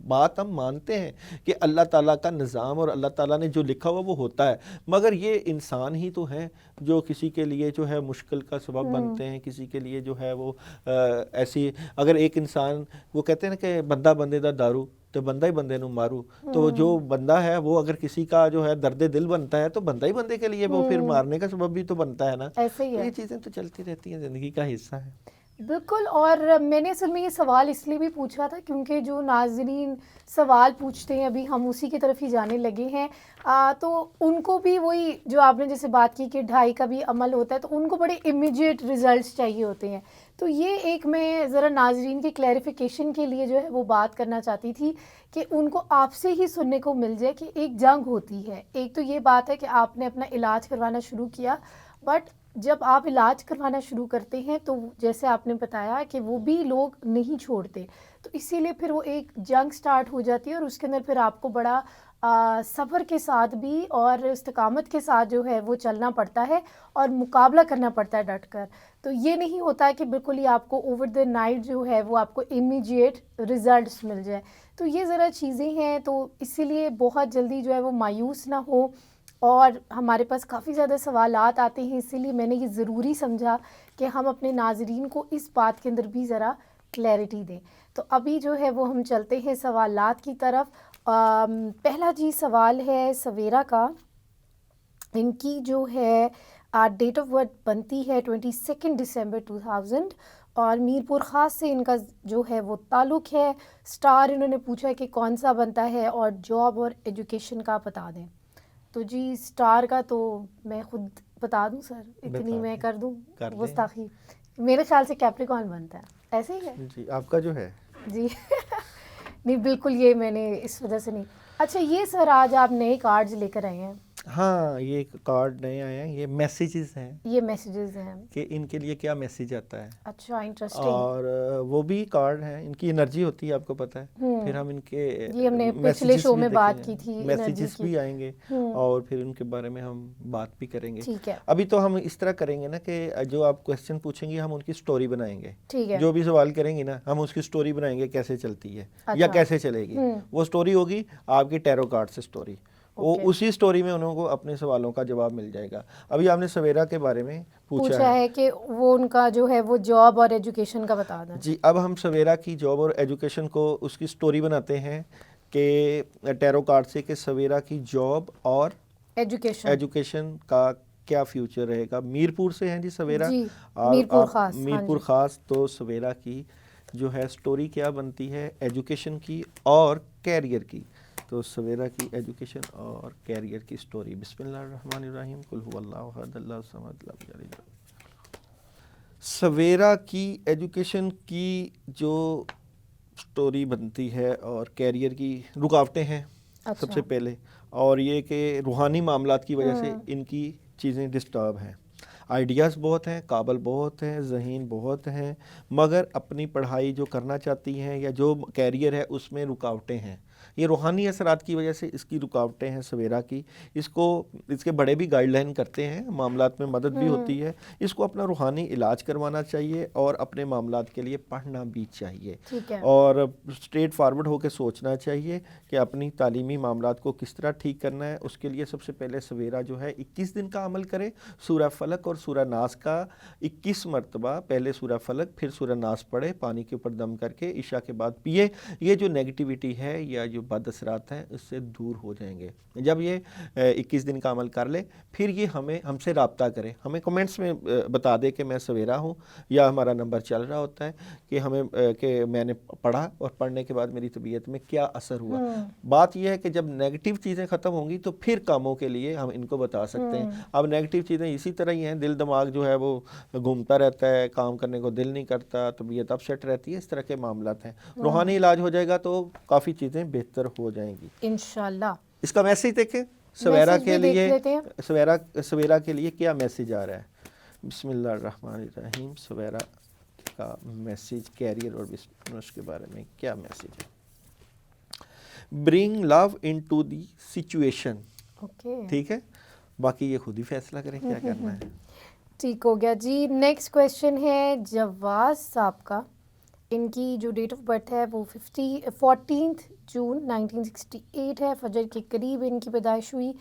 بات ہم مانتے ہیں کہ اللہ تعالیٰ کا نظام اور اللہ تعالیٰ نے جو لکھا ہوا وہ ہوتا ہے, مگر یہ انسان ہی تو ہیں جو کسی کے لیے جو ہے مشکل کا سبب بنتے ہیں, کسی کے لیے جو ہے وہ ایسی. اگر ایک انسان, وہ کہتے ہیں نا کہ بندہ بندے دا دارو تو بندہ ہی بندے نو مارو, تو جو بندہ ہے وہ اگر کسی کا جو ہے درد دل بنتا ہے تو بندہ ہی بندے کے لیے وہ پھر مارنے کا سبب بھی تو بنتا ہے نا. یہ چیزیں تو چلتی رہتی ہیں, زندگی کا حصہ ہے. بالکل. اور میں نے اصل میں یہ سوال اس لیے بھی پوچھا تھا کیونکہ جو ناظرین سوال پوچھتے ہیں ابھی ہم اسی کی طرف ہی جانے لگے ہیں, تو ان کو بھی وہی جو آپ نے جیسے بات کی کہ ڈھائی کا بھی عمل ہوتا ہے, تو ان کو بڑے امیڈیٹ ریزلٹس چاہیے ہوتے ہیں. تو یہ ایک میں ذرا ناظرین کی کلیریفیکیشن کے لیے جو ہے وہ بات کرنا چاہتی تھی کہ ان کو آپ سے ہی سننے کو مل جائے کہ ایک جنگ ہوتی ہے. ایک تو یہ بات ہے کہ آپ نے اپنا علاج کروانا شروع کیا, بٹ جب آپ علاج کروانا شروع کرتے ہیں تو جیسے آپ نے بتایا کہ وہ بھی لوگ نہیں چھوڑتے, تو اسی لیے پھر وہ ایک جنگ سٹارٹ ہو جاتی ہے, اور اس کے اندر پھر آپ کو بڑا صبر کے ساتھ بھی اور استقامت کے ساتھ جو ہے وہ چلنا پڑتا ہے اور مقابلہ کرنا پڑتا ہے ڈٹ کر. تو یہ نہیں ہوتا ہے کہ بالکل ہی آپ کو اوور دا نائٹ جو ہے وہ آپ کو امیڈیٹ ریزلٹس مل جائے. تو یہ ذرا چیزیں ہیں, تو اسی لیے بہت جلدی جو ہے وہ مایوس نہ ہو. اور ہمارے پاس کافی زیادہ سوالات آتے ہیں, اسی لیے میں نے یہ ضروری سمجھا کہ ہم اپنے ناظرین کو اس بات کے اندر بھی ذرا کلیئرٹی دیں. تو ابھی جو ہے وہ ہم چلتے ہیں سوالات کی طرف. پہلا جی سوال ہے سویرا کا. ان کی جو ہے ڈیٹ آف برتھ بنتی ہے 22 دسمبر 2000, اور میر پور خاص سے ان کا جو ہے وہ تعلق ہے. سٹار انہوں نے پوچھا ہے کہ کون سا بنتا ہے, اور جاب اور ایجوکیشن کا بتا دیں. تو جی سٹار کا تو میں خود بتا دوں سر, اتنی میں کر دوں گستاخی. میرے خیال سے کیپریکارن بنتا ہے, ایسے ہی ہے جی آپ کا جو ہے جی. نہیں بالکل یہ میں نے اس وجہ سے نہیں. اچھا یہ سر آج آپ نئے کارڈز لے کر آئے ہیں. ہاں یہ کارڈ نئے آئے ہیں, یہ میسیجز ہیں, یہ میسیجز ہیں کہ ان کے لیے کیا میسیج آتا ہے. اچھا انٹرسٹنگ. اور وہ بھی کارڈ ہیں, ان کی انرجی ہوتی ہے آپ کو پتہ ہے. پھر ہم ان کے یہ ہم نے پچھلے شو میں بات کی تھی, میسیجز بھی آئیں گے اور پھر ان کے بارے میں ہم بات بھی کریں گے. ٹھیک ہے. ابھی تو ہم اس طرح کریں گے نا کہ جو آپ کویسچن پوچھیں گے ہم ان کی سٹوری بنائیں گے. ٹھیک ہے. جو بھی سوال کریں گے نا ہم اس کی سٹوری بنائیں گے, کیسے چلتی ہے یا کیسے چلے گی. وہ سٹوری ہوگی آپ کی ٹیرو کارڈ سے سٹوری, وہ اسی سٹوری میں انہوں کو اپنے سوالوں کا جواب مل جائے گا. ابھی آپ نے سویرا کے بارے میں پوچھا ہے کہ وہ ان کا جو ہے وہ جاب اور ایجوکیشن کا بتا دیں. جی, اب ہم سویرا کی جاب اور ایجوکیشن کو اس کی سٹوری بناتے ہیں کہ ٹیرو کارڈ سے کہ سویرا کی جاب اور ایجوکیشن کا کیا فیوچر رہے گا. میرپور سے ہیں جی سویرا, میرپور خاص. تو سویرا کی جو ہے سٹوری کیا بنتی ہے ایجوکیشن کی اور کیریئر کی. تو سویرا کی ایجوکیشن اور کیریئر کی سٹوری. بسم اللہ الرحمن الرحیم. قل هو اللہ احد اللہ الصمد لم یلد. سویرا کی ایجوکیشن کی جو سٹوری بنتی ہے اور کیریئر کی رکاوٹیں ہیں سب سے پہلے, اور یہ کہ روحانی معاملات کی وجہ سے ان کی چیزیں ڈسٹرب ہیں. آئیڈیاز بہت ہیں, قابل بہت ہیں, ذہین بہت ہیں, مگر اپنی پڑھائی جو کرنا چاہتی ہیں یا جو کیریئر ہے اس میں رکاوٹیں ہیں. یہ روحانی اثرات کی وجہ سے اس کی رکاوٹیں ہیں سویرا کی. اس کے بڑے بھی گائیڈ لائن کرتے ہیں, معاملات میں مدد بھی ہوتی ہے. اس کو اپنا روحانی علاج کروانا چاہیے اور اپنے معاملات کے لیے پڑھنا بھی چاہیے, اور اسٹریٹ فارورڈ ہو کے سوچنا چاہیے کہ اپنی تعلیمی معاملات کو کس طرح ٹھیک کرنا ہے. اس کے لیے سب سے پہلے سویرا جو ہے 21 دن کا عمل کرے. سورہ فلق اور سورہ ناس کا 21 مرتبہ, پہلے سورہ فلق پھر سورہ ناس پڑھے, پانی کے اوپر دم کر کے عشاء کے بعد پیے. یہ جو نیگیٹیوٹی ہے یا جو بد اثرات ہیں اس سے دور ہو جائیں گے. جب یہ 21 دن کا عمل کر لے پھر یہ ہم سے رابطہ کرے, ہمیں کمنٹس میں بتا دے کہ میں سویرا ہوں, یا ہمارا نمبر چل رہا ہوتا ہے کہ میں نے پڑھا اور پڑھنے کے بعد میری طبیعت میں کیا اثر ہوا. بات یہ ہے کہ جب نیگیٹو چیزیں ختم ہوں گی تو پھر کاموں کے لیے ہم ان کو بتا سکتے ہیں. اب نیگیٹو چیزیں اسی طرح ہی ہیں, دل دماغ جو ہے وہ گھومتا رہتا ہے, کام کرنے کو دل نہیں کرتا, طبیعت اپ سیٹ رہتی ہے, اس طرح کے معاملات ہیں. روحانی علاج ہو جائے گا تو کافی چیزیں بہتر ہو جائیں گی انشاءاللہ. اس کا میسیج دیکھیں سویرا کے لیے, سویرا کے لیے کیا میسیج آ رہا ہے. بسم اللہ الرحمن الرحیم. سویرا کا میسیج کیریئر اور بزنس کے بارے میں کیا میسیج ہے. برنگ لو انٹو دی سچویشن. ٹھیک ہے, باقی یہ خود ہی فیصلہ کریں کیا کرنا ہے. ٹھیک ہو گیا جی. نیکسٹ کویشچن ہے جواز صاحب کا. ان کی جو ڈیٹ آف برتھ ہے وہ 14 جون 1968 ہے. فجر کے قریب ان کی پیدائش ہوئی.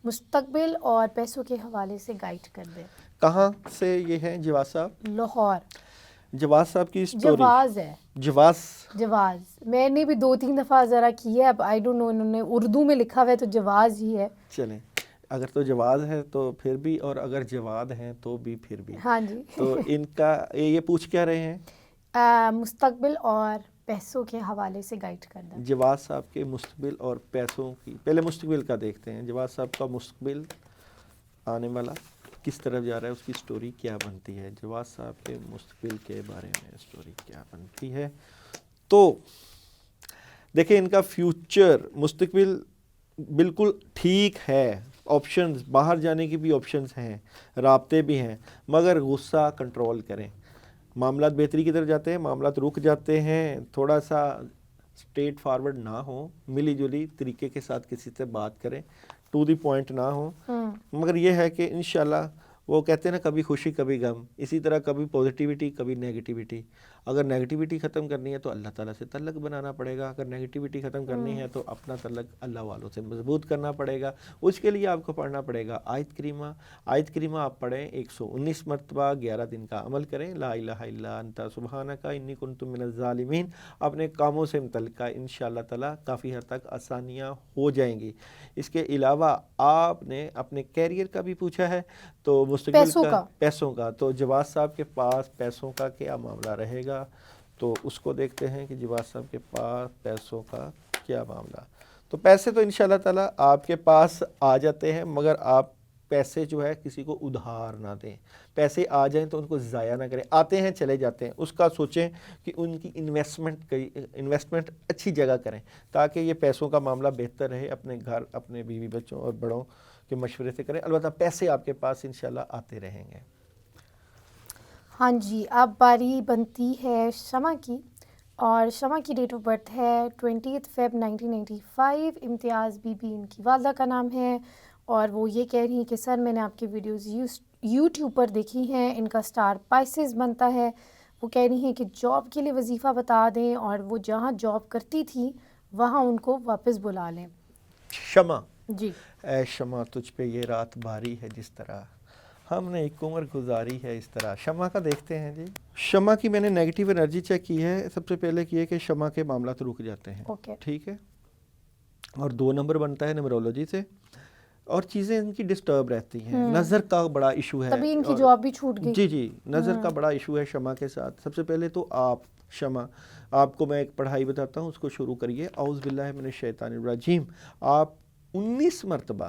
مستقبل اور پیسوں کے حوالے سے گائیڈ کر دیں. کہاں سے یہ ہیں جواز صاحب؟ لاہور. جواز صاحب کی سٹوری جواز ہے, جواز میں نے بھی 2-3 دفعہ ذرا کی ہے, اب آئی ڈونٹ نو انہوں نے اردو میں لکھا ہوا ہے تو جواز ہی ہے. چلیں, اگر تو جواز ہے تو پھر بھی, اور اگر جواد ہیں تو بھی پھر بھی. ہاں جی. تو ان کا یہ پوچھ کیا رہے ہیں؟ مستقبل اور پیسوں کے حوالے سے گائیڈ کر دیں. جواز صاحب کے مستقبل اور پیسوں کی, پہلے مستقبل کا دیکھتے ہیں. جواز صاحب کا مستقبل آنے والا کس طرف جا رہا ہے, اس کی سٹوری کیا بنتی ہے. جواز صاحب کے مستقبل کے بارے میں سٹوری کیا بنتی ہے. تو دیکھیں ان کا فیوچر مستقبل بالکل ٹھیک ہے. آپشنز, باہر جانے کی بھی آپشنز ہیں, رابطے بھی ہیں, مگر غصہ کنٹرول کریں. معاملات بہتری کی طرف جاتے ہیں, معاملات رک جاتے ہیں, تھوڑا سا اسٹریٹ فارورڈ نہ ہوں, ملی جلی طریقے کے ساتھ کسی سے بات کریں, ٹو دی پوائنٹ نہ ہوں. مگر یہ ہے کہ انشاءاللہ وہ کہتے ہیں نا کبھی خوشی کبھی غم, اسی طرح کبھی پوزیٹیوٹی کبھی نیگیٹیوٹی. اگر نیگیٹیوٹی ختم کرنی ہے تو اللہ تعالیٰ سے تعلق بنانا پڑے گا, اگر نیگیٹیوٹی ختم کرنی ہے تو اپنا تعلق اللہ والوں سے مضبوط کرنا پڑے گا. اس کے لیے آپ کو پڑھنا پڑے گا آیت کریمہ آپ پڑھیں 119 مرتبہ, 11 دن کا عمل کریں. لا الہ الا انت سبحانک انی کنت من الظالمین. اپنے کاموں سے متعلقہ انشاءاللہ تعالیٰ کافی حد تک آسانیاں ہو جائیں گی. اس کے علاوہ آپ نے اپنے کیریئر کا بھی پوچھا ہے, تو مستقبل کا پیسوں کا, تو جواز صاحب کے پاس پیسوں کا کیا معاملہ رہے گا, تو اس کو دیکھتے ہیں کہ جواز صاحب کے پاس پیسوں کا کیا معاملہ. تو پیسے تو انشاءاللہ تعالیٰ آپ کے پاس آ جاتے ہیں, مگر آپ پیسے جو ہے کسی کو ادھار نہ دیں. پیسے آ جائیں تو ان کو ضائع نہ کریں. آتے ہیں چلے جاتے ہیں, اس کا سوچیں کہ ان کی انویسٹمنٹ اچھی جگہ کریں تاکہ یہ پیسوں کا معاملہ بہتر رہے. اپنے گھر, اپنے بیوی بچوں اور بڑوں کے مشورے سے کریں. البتہ پیسے آپ کے پاس انشاءاللہ آتے رہیں گے. ہاں جی, اب باری بنتی ہے شمع کی, اور شمع کی ڈیٹ آف برتھ ہے 20 Feb 1995. Imtiaz be be in کی والدہ کا نام ہے, اور وہ یہ کہہ رہی ہیں کہ سر میں نے آپ کی ویڈیوز یوٹیوب پر دیکھی ہیں. ان کا سٹار پائسز بنتا ہے. وہ کہہ رہی ہیں کہ جاب کے لیے وظیفہ بتا دیں, اور وہ جہاں جاب کرتی تھی وہاں ان کو واپس بلا لیں. شمع جی اے شمع تجھ پہ یہ رات باری ہے جس طرح، ہم نے ایک عمر گزاری ہے اس طرح. شمع کا دیکھتے ہیں جی. شمع کی میں نے نیگیٹو انرجی چیک کی ہے. سب سے پہلے کی ہے کہ شمع کے معاملات رک جاتے ہیں. اوکے. ٹھیک ہے. اور 2 نمبر بنتا ہے نیمرولوجی سے، اور چیزیں ان کی ڈسٹرب رہتی ہیں. نظر کا بڑا ایشو ہے. تبھی ان کی جاب بھی چھوٹ گئی. جی نظر کا بڑا ایشو ہے شمع کے ساتھ. سب سے پہلے تو آپ شمع، آپ کو میں ایک پڑھائی بتاتا ہوں، اس کو شروع کریے. اعوذ باللہ من الشیطان الرجیم. آپ 19 مرتبہ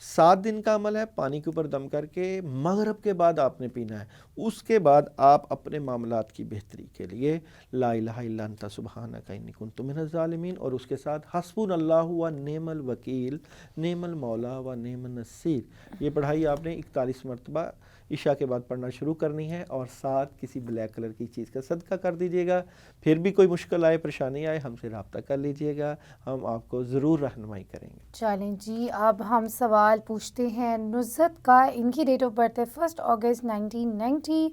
7 دن کا عمل ہے، پانی کے اوپر دم کر کے مغرب کے بعد آپ نے پینا ہے. اس کے بعد آپ اپنے معاملات کی بہتری کے لیے لا الہ الا انت سبحانک انی کنت من الظالمین، اور اس کے ساتھ حسبنا اللہ و نعم الوکیل نعم المولا و نعم النصیر، یہ پڑھائی آپ نے 41 مرتبہ عشاء کے بعد پڑھنا شروع کرنی ہے. اور ساتھ کسی بلیک کلر کی چیز کا صدقہ کر دیجیے گا. پھر بھی کوئی مشکل آئے، پریشانی آئے، ہم سے رابطہ کر لیجیے گا، ہم آپ کو ضرور رہنمائی کریں گے. چلیں جی، اب ہم سوال پوچھتے ہیں نزہت کا. ان کی ڈیٹ آف برتھ ہے 1 اگست 1990.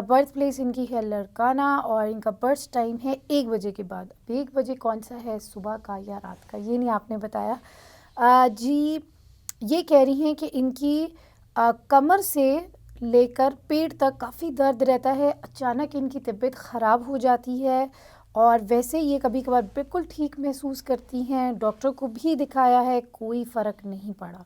برتھ پلیس ان کی ہے لڑکانہ، اور ان کا برتھ ٹائم ہے 1 بجے کے بعد. 1 بجے کون سا ہے، صبح کا یا رات کا، یہ نہیں آپ نے بتایا. جی یہ کہہ رہی ہیں کہ ان کی کمر سے لے کر پیٹ تک کافی درد رہتا ہے، اچانک ان کی طبیعت خراب ہو جاتی ہے، اور ویسے یہ کبھی کبھار بالکل ٹھیک محسوس کرتی ہیں. ڈاکٹر کو بھی دکھایا ہے، کوئی فرق نہیں پڑا.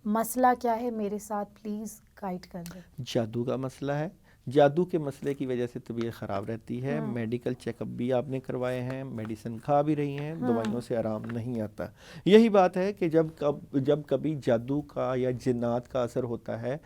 مسئلہ کیا ہے، میرے ساتھ پلیز گائیڈ کر دیں. جادو کا مسئلہ ہے. جادو کے مسئلے کی وجہ سے طبیعت خراب رہتی ہے. میڈیکل چیک اپ بھی آپ نے کروائے ہیں، میڈیسن کھا بھی رہی ہیں، دوائیوں سے آرام نہیں آتا. یہی بات ہے کہ جب کبھی جادو کا یا جنات کا اثر ہوتا ہے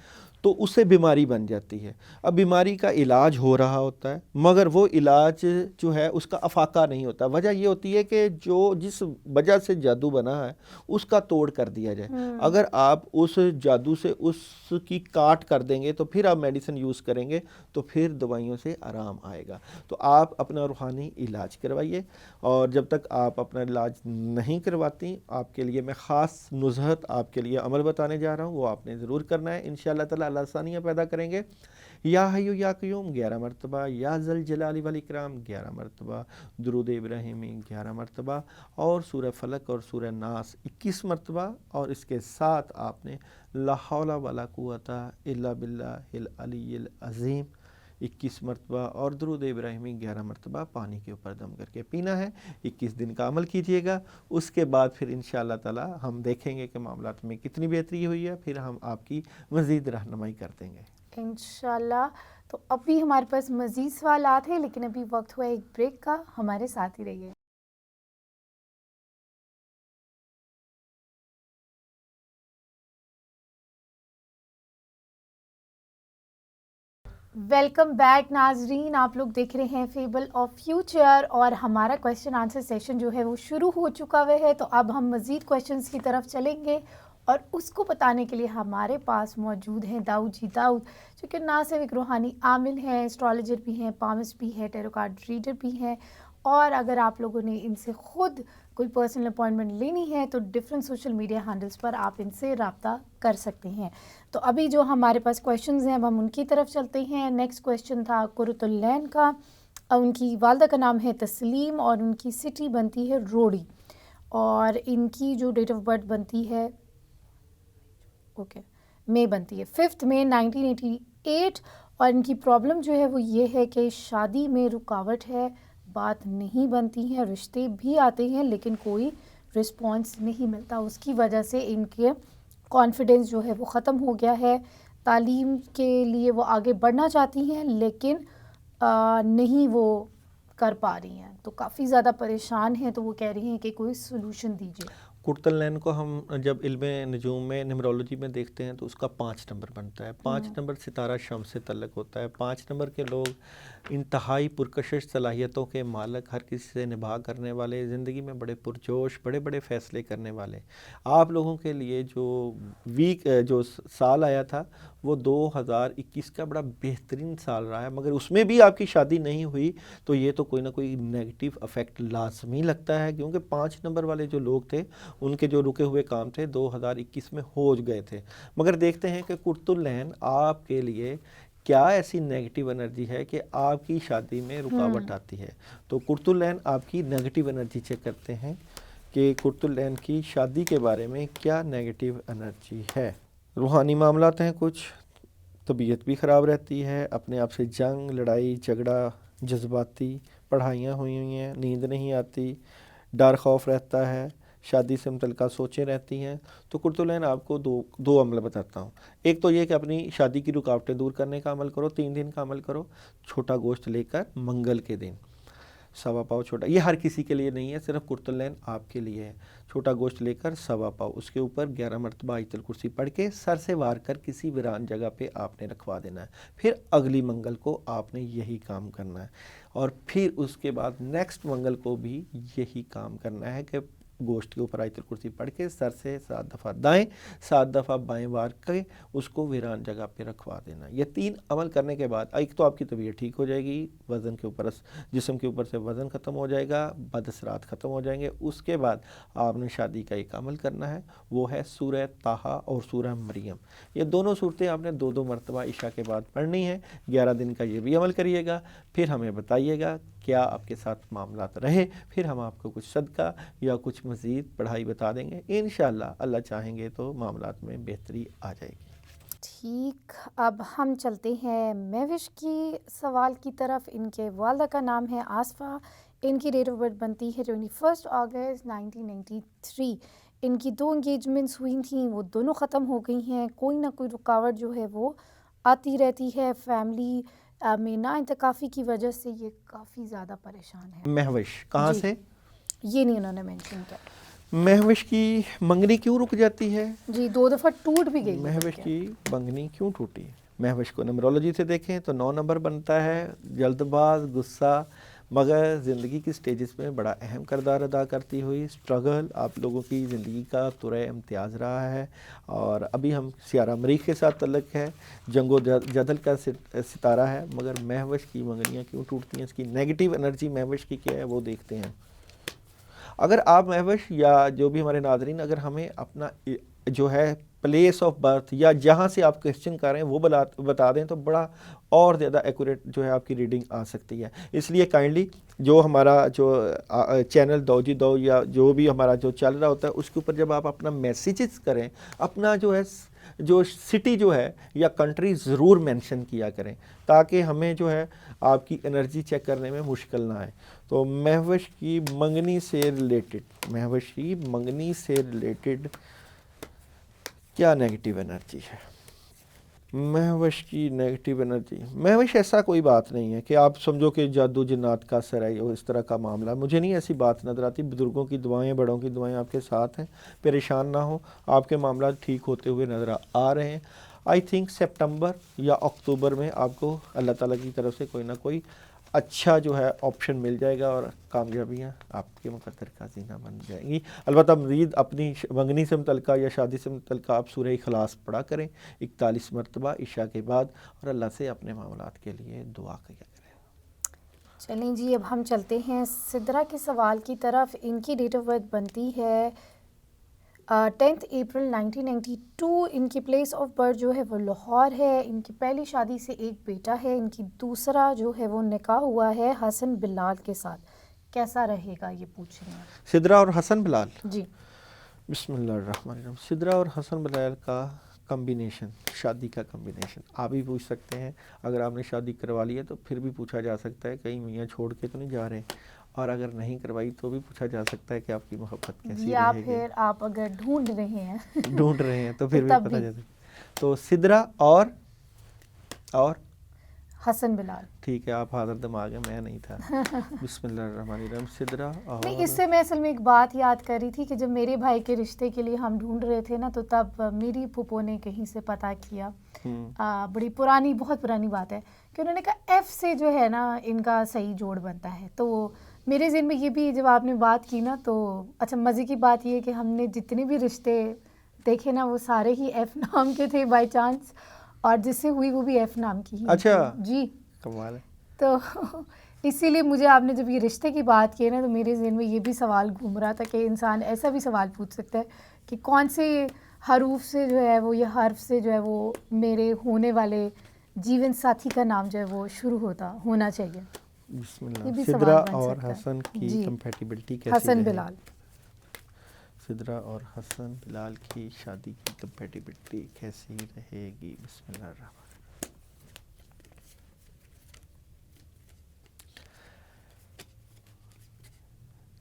تو اس سے بیماری بن جاتی ہے. اب بیماری کا علاج ہو رہا ہوتا ہے، مگر وہ علاج جو ہے اس کا افاقہ نہیں ہوتا. وجہ یہ ہوتی ہے کہ جس وجہ سے جادو بنا ہے اس کا توڑ کر دیا جائے. اگر آپ اس جادو سے اس کی کاٹ کر دیں گے تو پھر آپ میڈیسن یوز کریں گے تو پھر دوائیوں سے آرام آئے گا. تو آپ اپنا روحانی علاج کروائیے، اور جب تک آپ اپنا علاج نہیں کرواتی، آپ کے لیے میں خاص نزہت آپ کے لیے عمل بتانے جا رہا ہوں، وہ آپ نے ضرور کرنا ہے. انشاءاللہ تعالی اللہ آسانیاں پیدا کریں گے. یا حیو یا قیوم 11 مرتبہ، یا ذل جلال والاکرام 11 مرتبہ، درود ابراہیمی 11 مرتبہ، اور سورہ فلق اور سورہ ناس 21 مرتبہ، اور اس کے ساتھ آپ نے لا حول ولا قوت الا باللہ العلی العظیم 21 مرتبہ، اور درود ابراہیمی 11 مرتبہ پانی کے اوپر دم کر کے پینا ہے. 21 دن کا عمل کیجیے گا. اس کے بعد پھر انشاءاللہ تعالی ہم دیکھیں گے کہ معاملات میں کتنی بہتری ہوئی ہے، پھر ہم آپ کی مزید رہنمائی کر دیں گے انشاءاللہ. تو ابھی ہمارے پاس مزید سوالات ہیں، لیکن ابھی وقت ہوا ایک بریک کا. ہمارے ساتھ ہی رہیے. ویلکم بیک ناظرین، آپ لوگ دیکھ رہے ہیں فیبل آف فیوچر، اور ہمارا کویشچن آنسر سیشن جو ہے وہ شروع ہو چکا ہے. تو اب ہم مزید کویشچنز کی طرف چلیں گے، اور اس کو بتانے کے لیے ہمارے پاس موجود ہیں داؤد جی. داؤد جو کہ نہ صرف ایک روحانی عامل ہیں، اسٹرالوجر بھی ہیں، پامسٹ بھی ہے، ٹیرو کارڈ ریڈر بھی ہیں، اور اگر آپ لوگوں نے ان سے خود کوئی پرسنل اپوائنٹمنٹ لینی ہے تو ڈفرینٹ سوشل میڈیا ہینڈلز پر آپ ان سے رابطہ کر سکتے ہیں. تو ابھی جو ہمارے پاس کویشچنز ہیں اب ہم ان کی طرف چلتے ہیں. نیکسٹ کویشچن تھا قرۃ العین کا. ان کی والدہ کا نام ہے تسلیم، اور ان کی سٹی بنتی ہے روڑی، اور ان کی جو ڈیٹ آف برتھ بنتی ہے مئی بنتی ہے 5 مئی 1988. اور ان کی پرابلم جو ہے وہ یہ ہے کہ شادی میں رکاوٹ ہے، بات نہیں بنتی ہیں، رشتے بھی آتے ہیں لیکن کوئی رسپانس نہیں ملتا. اس کی وجہ سے ان کے کانفیڈنس جو ہے وہ ختم ہو گیا ہے. تعلیم کے لیے وہ آگے بڑھنا چاہتی ہیں لیکن نہیں وہ کر پا رہی ہیں، تو کافی زیادہ پریشان ہیں. تو وہ کہہ رہی ہیں کہ کوئی سلوشن دیجیے. قرۃ العین کو ہم جب علم نجوم میں نیمرولوجی میں دیکھتے ہیں تو اس کا 5 نمبر بنتا ہے. 5 نمبر ستارہ شمس سے تعلق ہوتا ہے. 5 نمبر کے لوگ انتہائی پرکشش صلاحیتوں کے مالک، ہر کسی سے نبھا کرنے والے، زندگی میں بڑے پرجوش، بڑے بڑے فیصلے کرنے والے. آپ لوگوں کے لیے جو سال آیا تھا وہ 2021 کا بڑا بہترین سال رہا ہے، مگر اس میں بھی آپ کی شادی نہیں ہوئی تو یہ تو کوئی نہ کوئی نیگیٹو افیکٹ لازمی لگتا ہے، کیونکہ 5 نمبر والے جو لوگ تھے ان کے جو رکے ہوئے کام تھے 2021 میں ہو گئے تھے. مگر دیکھتے ہیں کہ قرۃ العین آپ کے لیے کیا ایسی نیگیٹو انرجی ہے کہ آپ کی شادی میں رکاوٹ آتی ہے. تو قرۃ العین آپ کی نیگیٹو انرجی چیک کرتے ہیں. کہ قرۃ کی شادی کے بارے میں کیا نیگیٹو انرجی ہے۔ روحانی معاملات ہیں کچھ، طبیعت بھی خراب رہتی ہے، اپنے آپ سے جنگ، لڑائی جھگڑا، جذباتی، پڑھائیاں ہوئی ہیں، نیند نہیں آتی، ڈر خوف رہتا ہے، شادی سے متعلقہ سوچیں رہتی ہیں۔ تو قرۃ آپ کو دو عمل بتاتا ہوں۔ ایک تو یہ کہ اپنی شادی کی رکاوٹیں دور کرنے کا عمل کرو، 3 دن کا عمل کرو، چھوٹا گوشت لے کر منگل کے دن 1.25 پاؤ چھوٹا، یہ ہر کسی کے لیے نہیں ہے، صرف قرۃ آپ کے لیے ہے۔ چھوٹا گوشت لے کر 1.25 پاؤ، اس کے اوپر 11 مرتبہ آیت الکرسی پڑھ کے سر سے وار کر کسی ویران جگہ پہ آپ نے رکھوا دینا ہے۔ پھر اگلی منگل کو آپ نے یہی کام کرنا ہے، اور پھر اس کے بعد نیکسٹ منگل کو بھی یہی کام کرنا ہے کہ گوشت کے اوپر آیت الکرسی پڑھ کے سر سے 7 دفعہ دائیں 7 دفعہ بائیں وار کے اس کو ویران جگہ پہ رکھوا دینا۔ یہ 3 عمل کرنے کے بعد ایک تو آپ کی طبیعت ٹھیک ہو جائے گی، وزن کے اوپر جسم کے اوپر سے وزن ختم ہو جائے گا، بد اثرات ختم ہو جائیں گے۔ اس کے بعد آپ نے شادی کا ایک عمل کرنا ہے، وہ ہے سورہ طٰہٰ اور سورہ مریم۔ یہ دونوں صورتیں آپ نے 2 مرتبہ عشاء کے بعد پڑھنی ہیں۔ 11 دن کا یہ بھی عمل کریے گا، پھر ہمیں بتائیے گا کیا آپ کے ساتھ معاملات رہے، پھر ہم آپ کو کچھ صدقہ یا کچھ مزید پڑھائی بتا دیں گے، انشاءاللہ اللہ چاہیں گے تو معاملات میں بہتری آ جائے گی۔ ٹھیک، اب ہم چلتے ہیں مہوش کی سوال کی طرف۔ ان کے والدہ کا نام ہے آصفہ، ان کی ڈیٹ آف برتھ بنتی ہے 21 اگست 1993۔ ان کی 2 انگیجمنٹس ہوئی تھیں، وہ دونوں ختم ہو گئی ہیں۔ کوئی نہ کوئی رکاوٹ جو ہے وہ آتی رہتی ہے، فیملی میں نا انتکافی کی وجہ سے یہ کافی زیادہ پریشان ہے۔ مہوش کہاں جی، سے؟ یہ نہیں انہوں نے مینشن کیا۔ مہوش کی منگنی کیوں رک جاتی ہے؟ جی 2 دفعہ ٹوٹ بھی گئی ہے۔ مہوش کی منگنی کیوں ٹوٹی؟ مہوش کو نمرولوجی سے دیکھیں تو 9 نمبر بنتا ہے، جلد باز، غصہ، مگر زندگی کی سٹیجز میں بڑا اہم کردار ادا کرتی ہوئی اسٹرگل آپ لوگوں کی زندگی کا طرح امتیاز رہا ہے۔ اور ابھی ہم سیارہ مریخ کے ساتھ تعلق ہے، جنگ و جدل کا ستارہ ہے، مگر مہوش کی منگنیاں کیوں ٹوٹتی ہیں؟ اس کی نیگیٹو انرجی مہوش کی کیا ہے وہ دیکھتے ہیں۔ اگر آپ مہوش یا جو بھی ہمارے ناظرین اگر ہمیں اپنا جو ہے پلیس آف برتھ یا جہاں سے آپ کویسچن کر رہے ہیں وہ بتا دیں تو بڑا اور زیادہ ایکوریٹ جو ہے آپ کی ریڈنگ آ سکتی ہے۔ اس لیے کائنڈلی جو ہمارا جو چینل دو جی دو یا جو بھی ہمارا جو چل رہا ہوتا ہے اس کے اوپر جب آپ اپنا میسیجز کریں، اپنا جو ہے جو سٹی جو ہے یا کنٹری ضرور مینشن کیا کریں، تاکہ ہمیں جو ہے آپ کی انرجی چیک کرنے میں مشکل نہ آئے۔ تو مہوش کی منگنی سے ریلیٹڈ کیا نیگیٹو انرجی ہے؟ مہوش کی نیگیٹو انرجی، مہوش ایسا کوئی بات نہیں ہے کہ آپ سمجھو کہ جادو جنات کا اثر ہے اس طرح کا معاملہ، مجھے نہیں ایسی بات نظر آتی۔ بزرگوں کی دعائیں، بڑوں کی دعائیں آپ کے ساتھ ہیں، پریشان نہ ہوں، آپ کے معاملات ٹھیک ہوتے ہوئے نظر آ رہے ہیں۔ آئی تھنک سپٹمبر یا اکتوبر میں آپ کو اللہ تعالیٰ کی طرف سے کوئی نہ کوئی اچھا جو ہے آپشن مل جائے گا اور کامیابیاں آپ کے مقدر کا زینہ بن جائیں گی۔ البتہ مزید اپنی منگنی سے متعلقہ یا شادی سے متعلقہ آپ سورہ اخلاص پڑھا کریں 41 مرتبہ عشاء کے بعد، اور اللہ سے اپنے معاملات کے لیے دعا کیا کریں۔ چلیں جی، اب ہم چلتے ہیں سدرا کے سوال کی طرف۔ ان کی ڈیٹ آف برتھ بنتی ہے 10 اپریل 1992۔ ان کی پلیس آف برتھ جو ہے وہ لاہور ہے۔ ان کی پہلی شادی سے ایک بیٹا ہے، ان کی دوسرا جو ہے وہ نکاح ہوا ہے حسن بلال کے ساتھ۔ کیسا رہے گا یہ پوچھ رہے ہیں سدرا اور حسن بلال؟ جی بسم اللہ الرحمن الرحیم۔ سدرا اور حسن بلال کا کمبینیشن، شادی کا کمبینیشن آپ بھی پوچھ سکتے ہیں۔ اگر آپ نے شادی کروا لی ہے تو پھر بھی پوچھا جا سکتا ہے کہیں میاں چھوڑ کے تو نہیں جا رہے، اور اگر نہیں کروائی تو بھی پوچھا جا سکتا ہے کہ آپ کی محبت کیسی یا رہے گی، پھر آپ اگر ڈھونڈ رہے ہیں ڈھونڈ رہے ہیں تو پھر بھی تب پتہ بھی۔ جا سکتا۔ تو سدرا اور حسن بلال۔ ٹھیک ہے، آپ حاضر دماغ ہیں، میں نہیں تھا۔ بسم اللہ الرحمن الرحیم۔ سدرا اور نہیں، اس سے میں اصل میں ایک بات یاد کر رہی تھی کہ جب میرے بھائی کے رشتے کے لیے ہم ڈھونڈ رہے تھے نا، تو تب میری پھوپھو نے کہیں سے پتہ کیا، بڑی پرانی، بہت پرانی بات ہے، کہ انہوں نے کہا ایف سے جو ہے نا ان کا صحیح جوڑ بنتا ہے۔ تو میرے ذہن میں یہ بھی جب آپ نے بات کی نا، تو اچھا مزے کی بات یہ ہے کہ ہم نے جتنے بھی رشتے دیکھے نا وہ سارے ہی ایف نام کے تھے بائی چانس، اور جس سے ہوئی وہ بھی ایف نام کی ہی۔ اچھا جی کمال ہے۔ تو اسی لیے مجھے آپ نے جب یہ رشتے کی بات کی نا، تو میرے ذہن میں یہ بھی سوال گھوم رہا تھا کہ انسان ایسا بھی سوال پوچھ سکتا ہے کہ کون سے حروف سے جو ہے وہ، یہ حرف سے جو ہے وہ میرے ہونے والے جیون ساتھی کا نام جو ہے وہ شروع ہونا چاہیے۔ بسم یہ اللہ۔ بھی سدرا سوال بن اور سکتا ہے۔ حسن کی جی، کمپیٹیبلٹی کیسی حسن رہے؟ بلال۔ سدرا اور حسن بلال کی شادی کی کمپیٹیبلٹی کیسی رہے گی؟ بسم اللہ الرحمن۔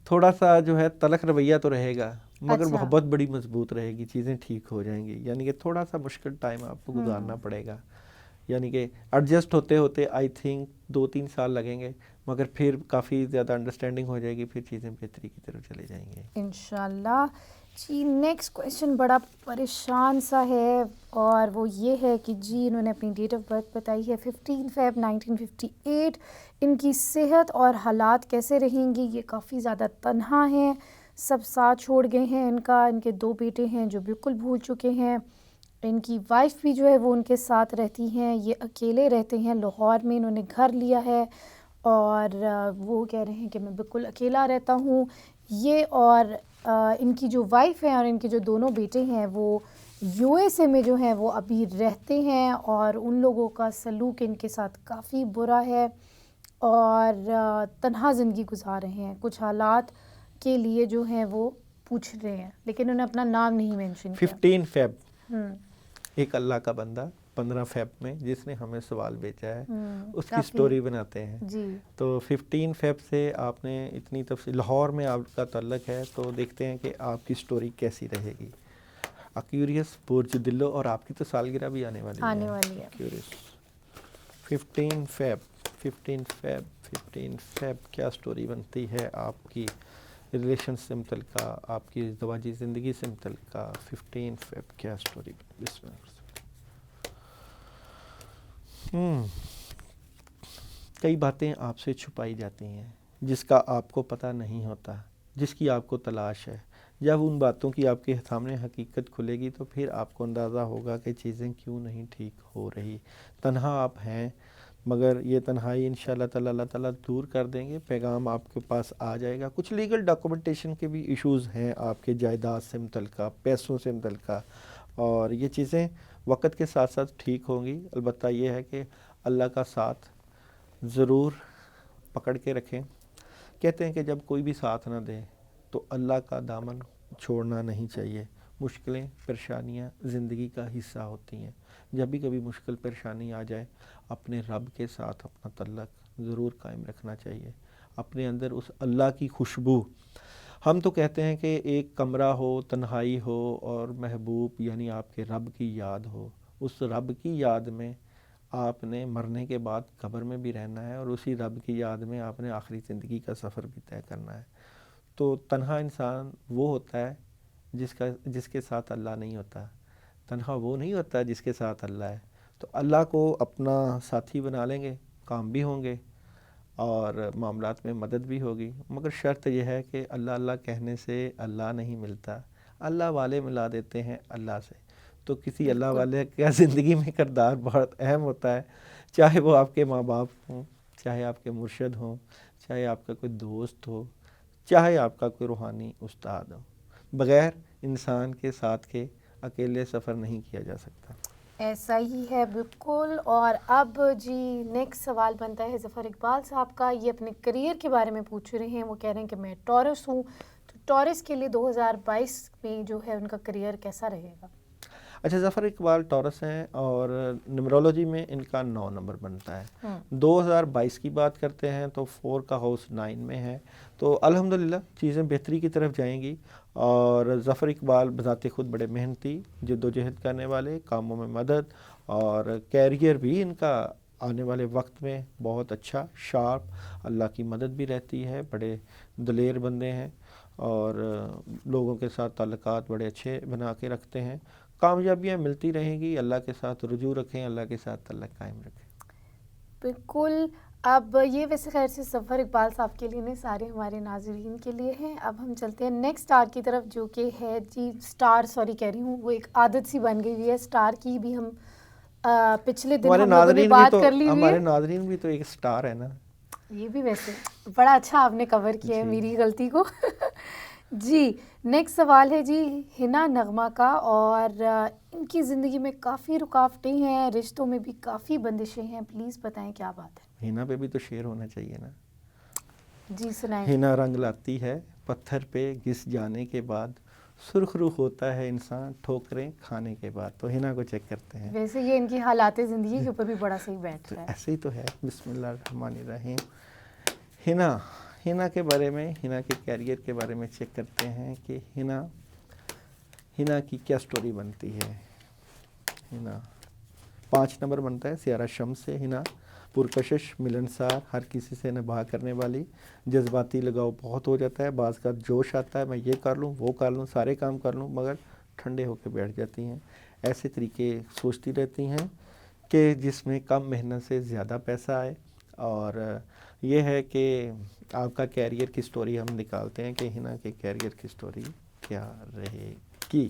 تھوڑا سا جو ہے تلخ رویہ تو رہے گا، مگر اچھا، محبت بڑی مضبوط رہے گی، چیزیں ٹھیک ہو جائیں گی، یعنی کہ تھوڑا سا مشکل ٹائم آپ کو گزارنا پڑے گا، یعنی کہ ایڈجسٹ ہوتے ہوتے آئی تھنک 2-3 سال لگیں گے، مگر پھر کافی زیادہ انڈرسٹینڈنگ ہو جائے گی، پھر چیزیں بہتری کی طرف چلے جائیں گے انشاءاللہ۔ جی نیکسٹ کویشچن بڑا پریشان سا ہے، اور وہ یہ ہے کہ جی انہوں نے اپنی ڈیٹ آف برتھ بتائی ہے 15 فیب 1958۔ ان کی صحت اور حالات کیسے رہیں گی؟ یہ کافی زیادہ تنہا ہیں، سب ساتھ چھوڑ گئے ہیں، ان کے 2 بیٹے ہیں جو بالکل بھول چکے ہیں، ان کی وائف بھی جو ہے وہ ان کے ساتھ رہتی ہیں، یہ اکیلے رہتے ہیں لاہور میں، انہوں نے گھر لیا ہے، اور وہ کہہ رہے ہیں کہ میں بالکل اکیلا رہتا ہوں۔ یہ اور ان کی جو وائف ہے اور ان کے جو دونوں بیٹے ہیں وہ USA میں جو ہیں وہ ابھی رہتے ہیں، اور ان لوگوں کا سلوک ان کے ساتھ کافی برا ہے، اور تنہا زندگی گزار رہے ہیں۔ کچھ حالات کے لیے جو ہیں وہ پوچھ رہے ہیں، لیکن انہوں نے اپنا نام نہیں مینشن کیا۔ 15 فیب ہوں ایک اللہ کا بندہ 15 فیب میں جس نے ہمیں سوال بھیجا ہے اس کی کافی سٹوری بناتے ہیں۔ جی تو 15 فیب سے آپ نے اتنی تفصیل، لاہور میں آپ کا تعلق ہے، تو دیکھتے ہیں کہ آپ کی سٹوری کیسی رہے گی۔ اکیوریس برج دلو، اور آپ کی تو سالگرہ بھی آنے والی ہے۔ اکیوریس 15 فیب کیا سٹوری بنتی ہے آپ کی ریلیشن سے متعلقہ، آپ کی ازدواجی زندگی سے متعلقہ؟ 15 فیب کیا سٹوری؟ بسم اللہ۔ کئی باتیں آپ سے چھپائی جاتی ہیں جس کا آپ کو پتہ نہیں ہوتا، جس کی آپ کو تلاش ہے۔ جب ان باتوں کی آپ کے سامنے حقیقت کھلے گی تو پھر آپ کو اندازہ ہوگا کہ چیزیں کیوں نہیں ٹھیک ہو رہی۔ تنہا آپ ہیں، مگر یہ تنہائی انشاءاللہ تعالی اللہ تعالیٰ دور کر دیں گے، پیغام آپ کے پاس آ جائے گا۔ کچھ لیگل ڈاکومنٹیشن کے بھی ایشوز ہیں آپ کے جائیداد سے متعلقہ، پیسوں سے متعلقہ، اور یہ چیزیں وقت کے ساتھ ساتھ ٹھیک ہوں گی۔ البتہ یہ ہے کہ اللہ کا ساتھ ضرور پکڑ کے رکھیں۔ کہتے ہیں کہ جب کوئی بھی ساتھ نہ دے تو اللہ کا دامن چھوڑنا نہیں چاہیے۔ مشکلیں، پریشانیاں زندگی کا حصہ ہوتی ہیں۔ جب بھی کبھی مشکل پریشانی آ جائے، اپنے رب کے ساتھ اپنا تعلق ضرور قائم رکھنا چاہیے۔ اپنے اندر اس اللہ کی خوشبو، ہم تو کہتے ہیں کہ ایک کمرہ ہو، تنہائی ہو، اور محبوب یعنی آپ کے رب کی یاد ہو۔ اس رب کی یاد میں آپ نے مرنے کے بعد قبر میں بھی رہنا ہے، اور اسی رب کی یاد میں آپ نے آخری زندگی کا سفر بھی طے کرنا ہے۔ تو تنہا انسان وہ ہوتا ہے جس کے ساتھ اللہ نہیں ہوتا۔ تنہا وہ نہیں ہوتا جس کے ساتھ اللہ ہے۔ تو اللہ کو اپنا ساتھی بنا لیں گے، کام بھی ہوں گے اور معاملات میں مدد بھی ہوگی، مگر شرط یہ ہے کہ اللہ اللہ کہنے سے اللہ نہیں ملتا، اللہ والے ملا دیتے ہیں اللہ سے۔ تو کسی اللہ والے کا زندگی میں کردار بہت اہم ہوتا ہے، چاہے وہ آپ کے ماں باپ ہوں، چاہے آپ کے مرشد ہوں، چاہے آپ کا کوئی دوست ہو، چاہے آپ کا کوئی روحانی استاد ہو۔ بغیر انسان کے ساتھ کے اکیلے سفر نہیں کیا جا سکتا۔ ایسا ہی ہے بالکل۔ اور اب جی نیکسٹ سوال بنتا ہے ظفر اقبال صاحب کا، یہ اپنے کریئر کے بارے میں پوچھ رہے ہیں۔ وہ کہہ رہے ہیں کہ میں ٹورس ہوں، تو ٹورس کے لیے 2022 میں جو ہے ان کا کریئر کیسا رہے گا؟ اچھا، ظفر اقبال ٹورس ہیں اور نمرولوجی میں ان کا 9 نمبر بنتا ہے۔ 2022 کی بات کرتے ہیں تو 4 کا ہاؤس 9 میں ہے، تو الحمدللہ چیزیں بہتری کی طرف جائیں گی۔ اور ظفر اقبال بذات خود بڑے محنتی، جد و جہد کرنے والے، کاموں میں مدد، اور کیریئر بھی ان کا آنے والے وقت میں بہت اچھا، شارپ، اللہ کی مدد بھی رہتی ہے، بڑے دلیر بندے ہیں، اور لوگوں کے ساتھ تعلقات بڑے اچھے بنا کے رکھتے ہیں۔ کامیابیاں ملتی رہیں گی، اللہ کے ساتھ رجوع رکھیں، اللہ کے ساتھ تعلق قائم رکھیں۔ بالکل۔ اب یہ ویسے خیر سے ظفر اقبال صاحب کے لیے نہیں، سارے ہمارے ناظرین کے لیے ہیں۔ اب ہم چلتے ہیں نیکسٹ اسٹار کی طرف، جو کہ ہے جی اسٹار، سوری کہہ رہی ہوں، وہ ایک عادت سی بن گئی ہوئی ہے اسٹار کی بھی۔ ہم پچھلے دن ہم لوگوں نے بات کر لی ہوئی ہے، ہمارے ناظرین بھی تو ایک اسٹار ہے نا۔ یہ بھی ویسے بڑا اچھا آپ نے کور کیا ہے میری غلطی کو۔ جی نیکسٹ سوال ہے جی ہنا نغمہ کا، اور ان کی زندگی میں کافی رکاوٹیں ہیں، رشتوں میں بھی کافی بندشیں ہیں، پلیز بتائیں کیا بات ہے؟ ہنا پہ بھی تو شعر ہونا چاہیے نا۔ جی سنائیں۔ ہنا رنگ لاتی ہے پتھر پہ گھس جانے کے بعد، سرخ روح ہوتا ہے انسان ٹھوکریں کھانے کے بعد. تو ہنا کو چیک کرتے ہیں. ویسے یہ ان کی حالات زندگی کے اوپر بھی بڑا صحیح بیٹھ رہا ہے. ایسے ہی تو ہے. بسم اللہ الرحمن الرحیم. ہنا کے بارے میں، ہنا کے کیریئر کے بارے میں چیک کرتے ہیں کہ ہنا کی کیا سٹوری بنتی ہے. ہنا 5 نمبر بنتا ہے. سیارہ شمس سے ہنا پرکشش، ملنسار، ہر کسی سے نباہ کرنے والی، جذباتی لگاؤ بہت ہو جاتا ہے. بعض کا جوش آتا ہے، میں یہ کر لوں وہ کر لوں سارے کام کر لوں، مگر ٹھنڈے ہو کے بیٹھ جاتی ہیں. ایسے طریقے سوچتی رہتی ہیں کہ جس میں کم محنت سے زیادہ پیسہ آئے. اور یہ ہے کہ آپ کا کیریئر کی سٹوری ہم نکالتے ہیں کہ ہنا کے کیریئر کی سٹوری کیا رہے گی.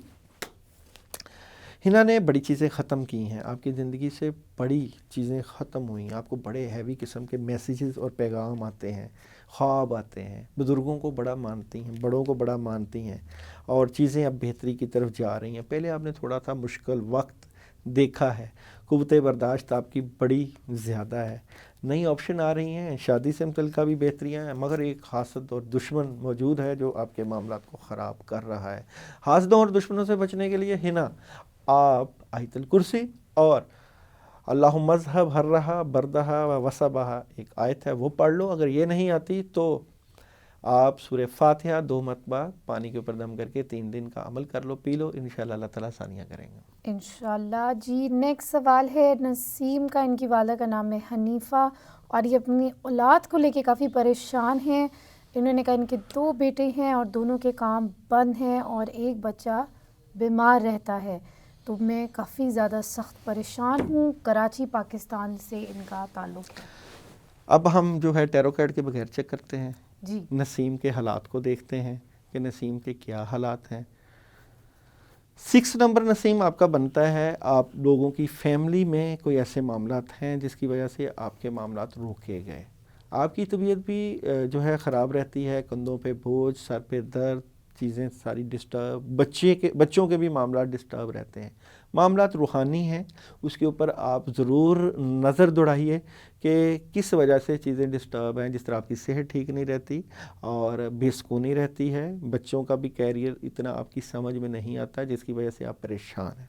ہنا نے بڑی چیزیں ختم کی ہیں. آپ کی زندگی سے بڑی چیزیں ختم ہوئی ہیں. آپ کو بڑے ہیوی قسم کے میسیجز اور پیغام آتے ہیں، خواب آتے ہیں. بزرگوں کو بڑا مانتی ہیں، بڑوں کو بڑا مانتی ہیں، اور چیزیں اب بہتری کی طرف جا رہی ہیں. پہلے آپ نے تھوڑا سا مشکل وقت دیکھا ہے. قوت برداشت آپ کی بڑی زیادہ ہے. نئی آپشن آ رہی ہیں، شادی سے متعلقہ بھی بہتریاں ہیں، مگر ایک حاسد اور دشمن موجود ہے جو آپ کے معاملات کو خراب کر رہا ہے. حاسدوں اور دشمنوں سے بچنے کے لیے ہنا آپ آیت الکرسی اور اللہ مذہب ہر رہا بردہا و وصبہا ایک آیت ہے وہ پڑھ لو. اگر یہ نہیں آتی تو آپ سورہ فاتحہ 2 مرتبہ پانی کے اوپر دم کر کے 3 دن کا عمل کر لو، پی لو. انشاءاللہ اللہ تعالیٰ آسانیاں کریں گے انشاءاللہ. جی نیکسٹ سوال ہے نسیم کا. ان کی والدہ کا نام ہے حنیفہ اور یہ اپنی اولاد کو لے کے کافی پریشان ہیں. انہوں نے کہا ان کے 2 بیٹے ہیں اور دونوں کے کام بند ہیں اور ایک بچہ بیمار رہتا ہے. تو میں کافی زیادہ سخت پریشان ہوں. کراچی پاکستان سے ان کا تعلق ہے. اب ہم جو ہے ٹیرو کارڈ کے بغیر چیک کرتے ہیں. جی نسیم کے حالات کو دیکھتے ہیں کہ نسیم کے کیا حالات ہیں. 6 نمبر نسیم آپ کا بنتا ہے. آپ لوگوں کی فیملی میں کوئی ایسے معاملات ہیں جس کی وجہ سے آپ کے معاملات روکے گئے. آپ کی طبیعت بھی جو ہے خراب رہتی ہے. کندھوں پہ بوجھ، سر پہ درد، چیزیں ساری ڈسٹرب. بچوں کے بھی معاملات ڈسٹرب رہتے ہیں. معاملات روحانی ہیں، اس کے اوپر آپ ضرور نظر دوڑائیے کہ کس وجہ سے چیزیں ڈسٹرب ہیں. جس طرح آپ کی صحت ٹھیک نہیں رہتی اور بے سکونی رہتی ہے. بچوں کا بھی کیریئر اتنا آپ کی سمجھ میں نہیں آتا جس کی وجہ سے آپ پریشان ہیں.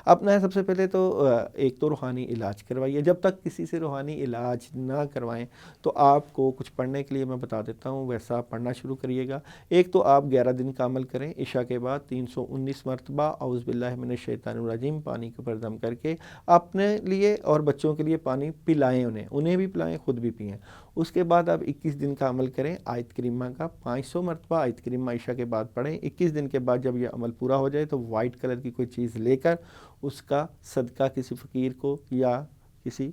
اپنا سب سے پہلے تو ایک تو روحانی علاج کروائیے. جب تک کسی سے روحانی علاج نہ کروائیں تو آپ کو کچھ پڑھنے کے لیے میں بتا دیتا ہوں، ویسا آپ پڑھنا شروع کریے گا. ایک تو آپ 11 دن کا عمل کریں. عشاء کے بعد 319 مرتبہ اعوذ باللہ من الشیطان الرجیم پانی کے اوپر دم کر کے اپنے لیے اور بچوں کے لیے پانی پلائیں. انہیں بھی پلائیں، خود بھی پئیں. اس کے بعد آپ 21 دن کا عمل کریں. آیت کریمہ کا 500 مرتبہ آیت کریمہ عشاء کے بعد پڑھیں. 21 دن کے بعد جب یہ عمل پورا ہو جائے تو وائٹ کلر کی کوئی چیز لے کر اس کا صدقہ کسی فقیر کو یا کسی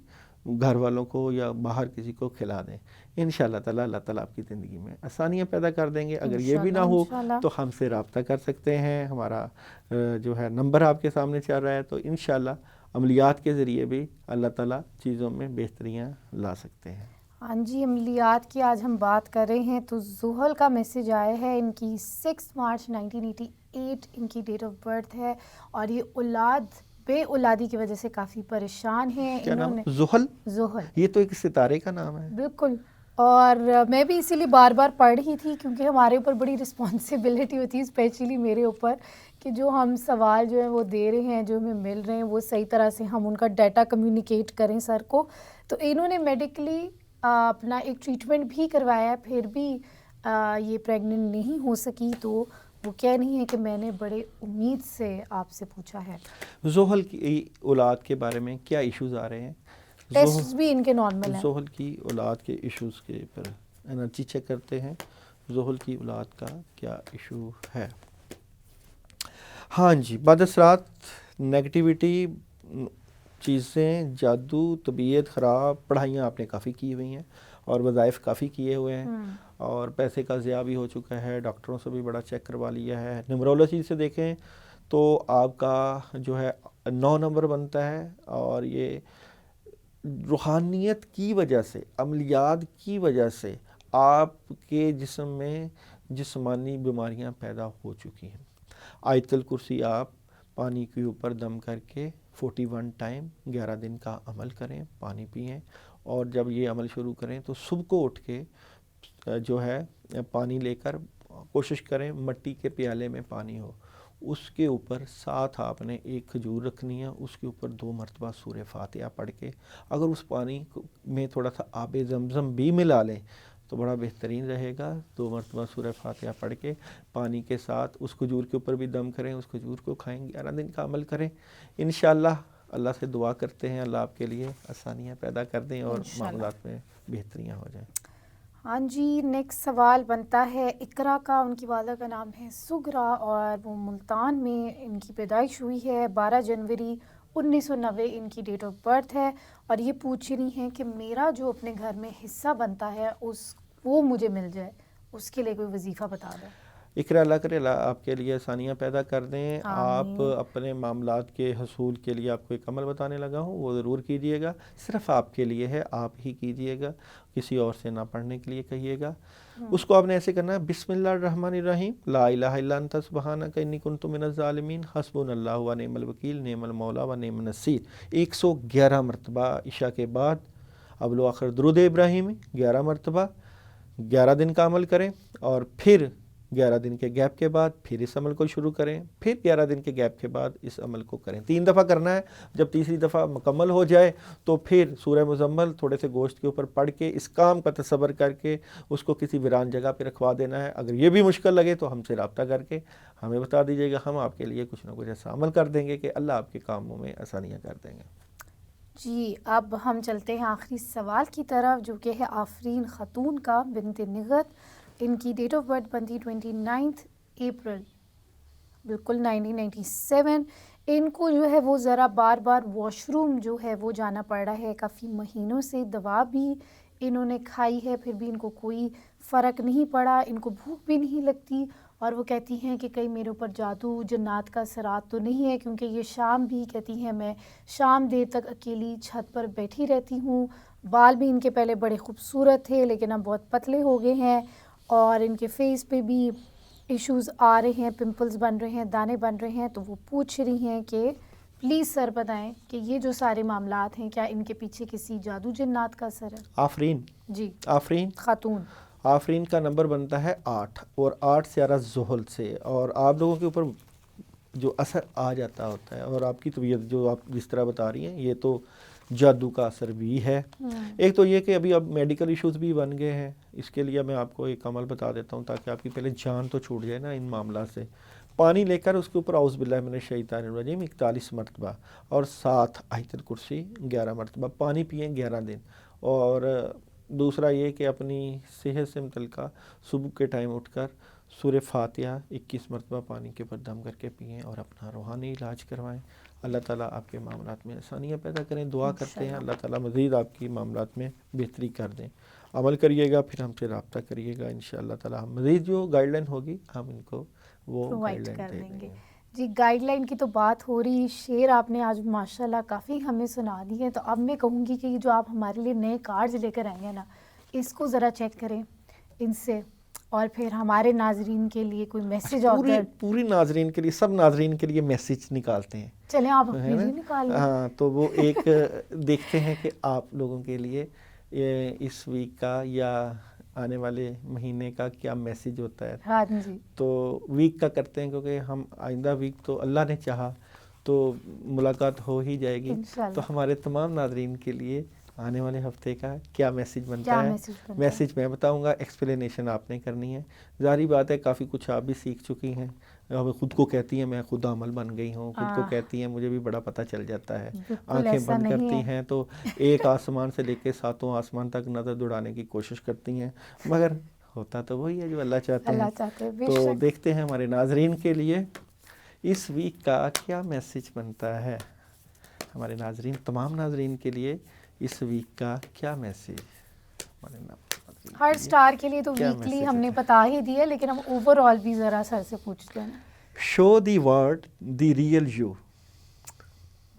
گھر والوں کو یا باہر کسی کو کھلا دیں. انشاءاللہ تعالیٰ اللہ تعالیٰ آپ کی زندگی میں آسانیاں پیدا کر دیں گے. اگر یہ بھی نہ ہو تو ہم سے رابطہ کر سکتے ہیں. ہمارا جو ہے نمبر آپ کے سامنے چل رہا ہے. تو انشاءاللہ عملیات کے ذریعے بھی اللہ تعالیٰ چیزوں میں بہتریاں لا سکتے ہیں. ہاں جی، عملیات کی آج ہم بات کر رہے ہیں. تو زحل کا میسج آیا ہے. ان کی 6 مارچ 1988 ان کی ڈیٹ آف برتھ ہے اور یہ بے اولادی کی وجہ سے کافی پریشان ہیں. کیا نام ہے؟ زحل. یہ تو ایک ستارے کا نام ہے. بالکل. اور میں بھی اسی لیے بار بار پڑھ رہی تھی کیونکہ ہمارے اوپر بڑی رسپانسبلٹی ہوتی ہے، اسپیشلی میرے اوپر، کہ جو ہم سوال جو ہیں وہ دے رہے ہیں، جو ہمیں مل رہے ہیں، وہ صحیح طرح سے ہم ان کا ڈیٹا کمیونیکیٹ کریں سر کو. تو انہوں نے میڈیکلی اپنا ایک ٹریٹمنٹ بھی کروایا، پھر بھی یہ پریگننٹ نہیں ہو سکی. تو وہ کہہ رہی ہیں کہ میں نے بڑے امید سے آپ سے پوچھا ہے. زحل کی اولاد کے بارے میں کیا ایشوز آ رہے ہیں؟ ٹیسٹ بھی ان کے نارمل ہیں. زحل کی اولاد کے ایشوز کے پر انرجی چیک کرتے ہیں. زحل کی اولاد کا کیا ایشو ہے؟ ہاں جی، بعد اثرات، نیگیٹیوٹی، چیزیں، جادو، طبیعت خراب. پڑھائیاں آپ نے کافی کی ہوئی ہیں اور وظائف کافی کیے ہوئے ہیں اور پیسے کا ضیاع بھی ہو چکا ہے. ڈاکٹروں سے بھی بڑا چیک کروا لیا ہے. نیورولوجی سے دیکھیں تو آپ کا جو ہے 9 نمبر بنتا ہے اور یہ روحانیت کی وجہ سے، عملیات کی وجہ سے آپ کے جسم میں جسمانی بیماریاں پیدا ہو چکی ہیں. آیت الکرسی آپ پانی کے اوپر دم کر کے 41 ٹائم 11 دن کا عمل کریں، پانی پئیں اور جب یہ عمل شروع کریں تو صبح کو اٹھ کے جو ہے پانی لے کر کوشش کریں مٹی کے پیالے میں پانی ہو اس کے اوپر ساتھ آپ نے ایک کھجور رکھنی ہے، اس کے اوپر 2 مرتبہ سورہ فاتحہ پڑھ کے، اگر اس پانی میں تھوڑا سا آب زمزم بھی ملا لیں تو بڑا بہترین رہے گا۔ 2 مرتبہ سورہ فاتحہ پڑھ کے پانی کے ساتھ اس کھجور کے اوپر بھی دم کریں، اس کھجور کو کھائیں، 11 دن کا عمل کریں انشاءاللہ۔ اللہ سے دعا کرتے ہیں اللہ آپ کے لیے آسانیاں پیدا کر دیں اور معاملات میں بہتریاں ہو جائیں۔ ہاں جی، نیکسٹ سوال بنتا ہے اقرا کا۔ ان کی والدہ کا نام ہے سغرا اور وہ ملتان میں ان کی پیدائش ہوئی ہے، 12 جنوری 1990 ان کی ڈیٹ آف برتھ ہے، اور یہ پوچھ رہی ہیں کہ میرا جو اپنے گھر میں حصہ بنتا ہے وہ مجھے مل جائے، اس کے لیے کوئی وظیفہ بتا دیں۔ اقرا، اللہ کرے اللہ آپ کے لیے آسانیاں پیدا کر دیں۔ آپ آمین۔ اپنے معاملات کے حصول کے لیے آپ کو ایک عمل بتانے لگا ہوں، وہ ضرور کیجئے گا، صرف آپ کے لیے ہے، آپ ہی کیجئے گا، کسی اور سے نہ پڑھنے کے لیے کہیے گا۔ اس کو آپ نے ایسے کرنا ہے، بسم اللہ الرحمن الرحیم، لا الہ الا انت سبحانک انی کنت من الظالمین، حسبنا اللہ و نعم الوکیل، نعم المولا و نعم النصیر، 111 مرتبہ عشاء کے بعد۔ اول و آخر درود ابراہیمی 11 مرتبہ، 11 دن کا عمل کریں، اور پھر 11 دن کے گیپ کے بعد پھر اس عمل کو شروع کریں، پھر 11 دن کے گیپ کے بعد اس عمل کو کریں، 3 دفعہ کرنا ہے۔ جب تیسری دفعہ مکمل ہو جائے تو پھر سورہ مزمل تھوڑے سے گوشت کے اوپر پڑھ کے اس کام کا تصور کر کے اس کو کسی ویران جگہ پہ رکھوا دینا ہے۔ اگر یہ بھی مشکل لگے تو ہم سے رابطہ کر کے ہمیں بتا دیجیے گا، ہم آپ کے لیے کچھ نہ کچھ ایسا عمل کر دیں گے کہ اللہ آپ کے کاموں میں آسانیاں کر دیں گے۔ جی، اب ہم چلتے ہیں آخری سوال کی طرف، جو کہ ہے آفرین خاتون کا، بنت نغت۔ ان کی ڈیٹ آف برتھ بنتی 29 اپریل بالکل 1997۔ ان کو جو ہے وہ ذرا بار بار واش روم جو ہے وہ جانا پڑ رہا ہے کافی مہینوں سے، دوا بھی انہوں نے کھائی ہے پھر بھی ان کو کوئی فرق نہیں پڑا، ان کو بھوک بھی نہیں لگتی، اور وہ کہتی ہیں کہ کہیں میرے اوپر جادو جنات کا اثرات تو نہیں ہے، کیونکہ یہ شام بھی کہتی ہیں میں شام دیر تک اکیلی چھت پر بیٹھی رہتی ہوں۔ بال بھی ان کے پہلے بڑے خوبصورت تھے لیکن اب بہت پتلے ہو گئے ہیں، اور ان کے فیس پہ بھی ایشوز آ رہے ہیں، پمپلز بن رہے ہیں، دانے بن رہے ہیں۔ تو وہ پوچھ رہی ہیں کہ پلیز سر بتائیں کہ یہ جو سارے معاملات ہیں کیا ان کے پیچھے کسی جادو جنات کا اثر ہے؟ آفرین، جی، آفرین خاتون۔ آفرین کا نمبر بنتا ہے 8، اور 8 سے آ رہا زحل سے، اور آپ لوگوں کے اوپر جو اثر آ جاتا ہوتا ہے، اور آپ کی طبیعت جو آپ جس طرح بتا رہی ہیں، یہ تو جادو کا اثر بھی ہے۔ ایک تو یہ کہ ابھی اب میڈیکل ایشوز بھی بن گئے ہیں، اس کے لیے میں آپ کو ایک عمل بتا دیتا ہوں تاکہ آپ کی پہلے جان تو چھوٹ جائے نا ان معاملات سے۔ پانی لے کر اس کے اوپر اعوذ باللہ من الشیطان الرجیم 41 مرتبہ، اور ساتھ آیت الکرسی 11 مرتبہ پانی پئیں 11 دن۔ اور دوسرا یہ کہ اپنی صحت سے متعلقہ صبح کے ٹائم اٹھ کر سورہ فاتحہ 21 مرتبہ پانی کے اوپر دم کر کے پئیں اور اپنا روحانی علاج کروائیں۔ اللہ تعالیٰ آپ کے معاملات میں آسانیاں پیدا کریں، دعا کرتے ہیں اللہ تعالیٰ مزید آپ کی معاملات میں بہتری کر دیں۔ عمل کریے گا، پھر ہم سے رابطہ کریے گا، انشاءاللہ تعالیٰ ہم مزید جو گائیڈ لائن ہوگی ہم ان کو وہ پرووائڈ گائیڈ کر لائن دے دیں گے۔ گے۔ جی، گائیڈ لائن کی تو بات ہو رہی، شعر آپ نے آج ماشاءاللہ کافی ہمیں سنا دی ہے، تو اب میں کہوں گی کہ یہ جو آپ ہمارے لیے نئے کارڈز لے کر آئے ہیں نا، اس کو ذرا چیک کریں ان سے، اور پھر ہمارے ناظرین کے لیے کوئی میسیج پوری ناظرین کے لیے، سب ناظرین کے لیے میسیج نکالتے ہیں، چلیں آپ اپنے لیے نکال لیں۔ ہاں، تو وہ ایک دیکھتے ہیں کہ آپ لوگوں کے لیے اس ویک کا یا آنے والے مہینے کا کیا میسیج ہوتا ہے۔ ہاں جی، تو ویک کا کرتے ہیں، کیونکہ ہم آئندہ ویک تو اللہ نے چاہا تو ملاقات ہو ہی جائے گی، تو ہمارے تمام ناظرین کے لیے آنے والے ہفتے کا کیا میسیج بنتا ہے، میسیج میں بتاؤں گا، ایکسپلینیشن آپ نے کرنی ہے۔ ظاہری بات ہے کافی کچھ آپ بھی سیکھ چکی ہیں، ہمیں خود کو کہتی ہیں میں خود عمل بن گئی ہوں، خود کو کہتی ہیں مجھے بھی بڑا پتہ چل جاتا ہے، آنکھیں بند کرتی ہیں تو ایک آسمان سے لے کے 7 آسمان تک نظر دوڑانے کی کوشش کرتی ہیں، مگر ہوتا تو وہی ہے جو اللہ چاہتے ہیں۔ تو دیکھتے ہیں ہمارے ناظرین کے لیے اس ویک کا کیا میسیج بنتا ہے، ہمارے ناظرین، تمام ناظرین کے لیے اس ویک کا کیا میسیج۔ ہر سٹار کے لیے تو ویکلی ہم نے بتا ہی دیا، لیکن ہم اوور آل بھی ذرا سر سے پوچھتے ہیں۔ Show the world the real you.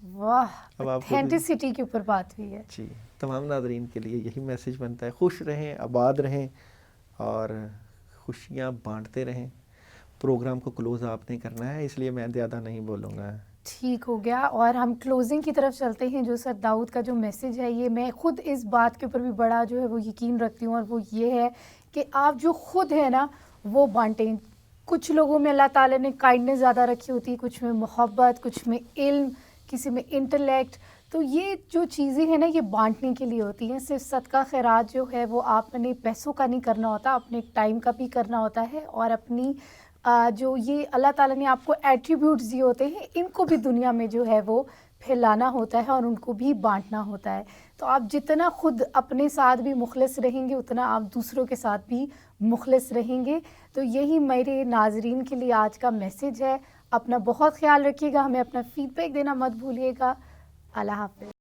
واہ، اتھینٹسٹی کے اوپر بات ہوئی ہے۔ جی، تمام ناظرین کے لیے یہی میسیج بنتا ہے، خوش رہیں، آباد رہیں اور خوشیاں بانٹتے رہیں۔ پروگرام کو کلوز آپ نے کرنا ہے، اس لیے میں زیادہ نہیں بولوں گا۔ ٹھیک ہو گیا، اور ہم کلوزنگ کی طرف چلتے ہیں۔ جو سر داؤد کا جو میسیج ہے، یہ میں خود اس بات کے اوپر بھی بڑا جو ہے وہ یقین رکھتی ہوں، اور وہ یہ ہے کہ آپ جو خود ہے نا وہ بانٹیں، کچھ لوگوں میں اللہ تعالیٰ نے کائنڈنس زیادہ رکھی ہوتی ہے، کچھ میں محبت، کچھ میں علم، کسی میں انٹلیکٹ. تو یہ جو چیزیں ہیں نا یہ بانٹنے کے لیے ہوتی ہیں. صرف صدقہ خیرات جو ہے وہ آپ نے پیسوں کا نہیں کرنا ہوتا، اپنے ٹائم کا بھی کرنا ہوتا ہے، اور اپنی جو یہ اللہ تعالیٰ نے آپ کو ایٹریبیوٹس دیے ہوتے ہیں ان کو بھی دنیا میں جو ہے وہ پھیلانا ہوتا ہے اور ان کو بھی بانٹنا ہوتا ہے. تو آپ جتنا خود اپنے ساتھ بھی مخلص رہیں گے اتنا آپ دوسروں کے ساتھ بھی مخلص رہیں گے. تو یہی میرے ناظرین کے لیے آج کا میسج ہے. اپنا بہت خیال رکھیے گا، ہمیں اپنا فیڈ بیک دینا مت بھولیے گا. اللہ حافظ.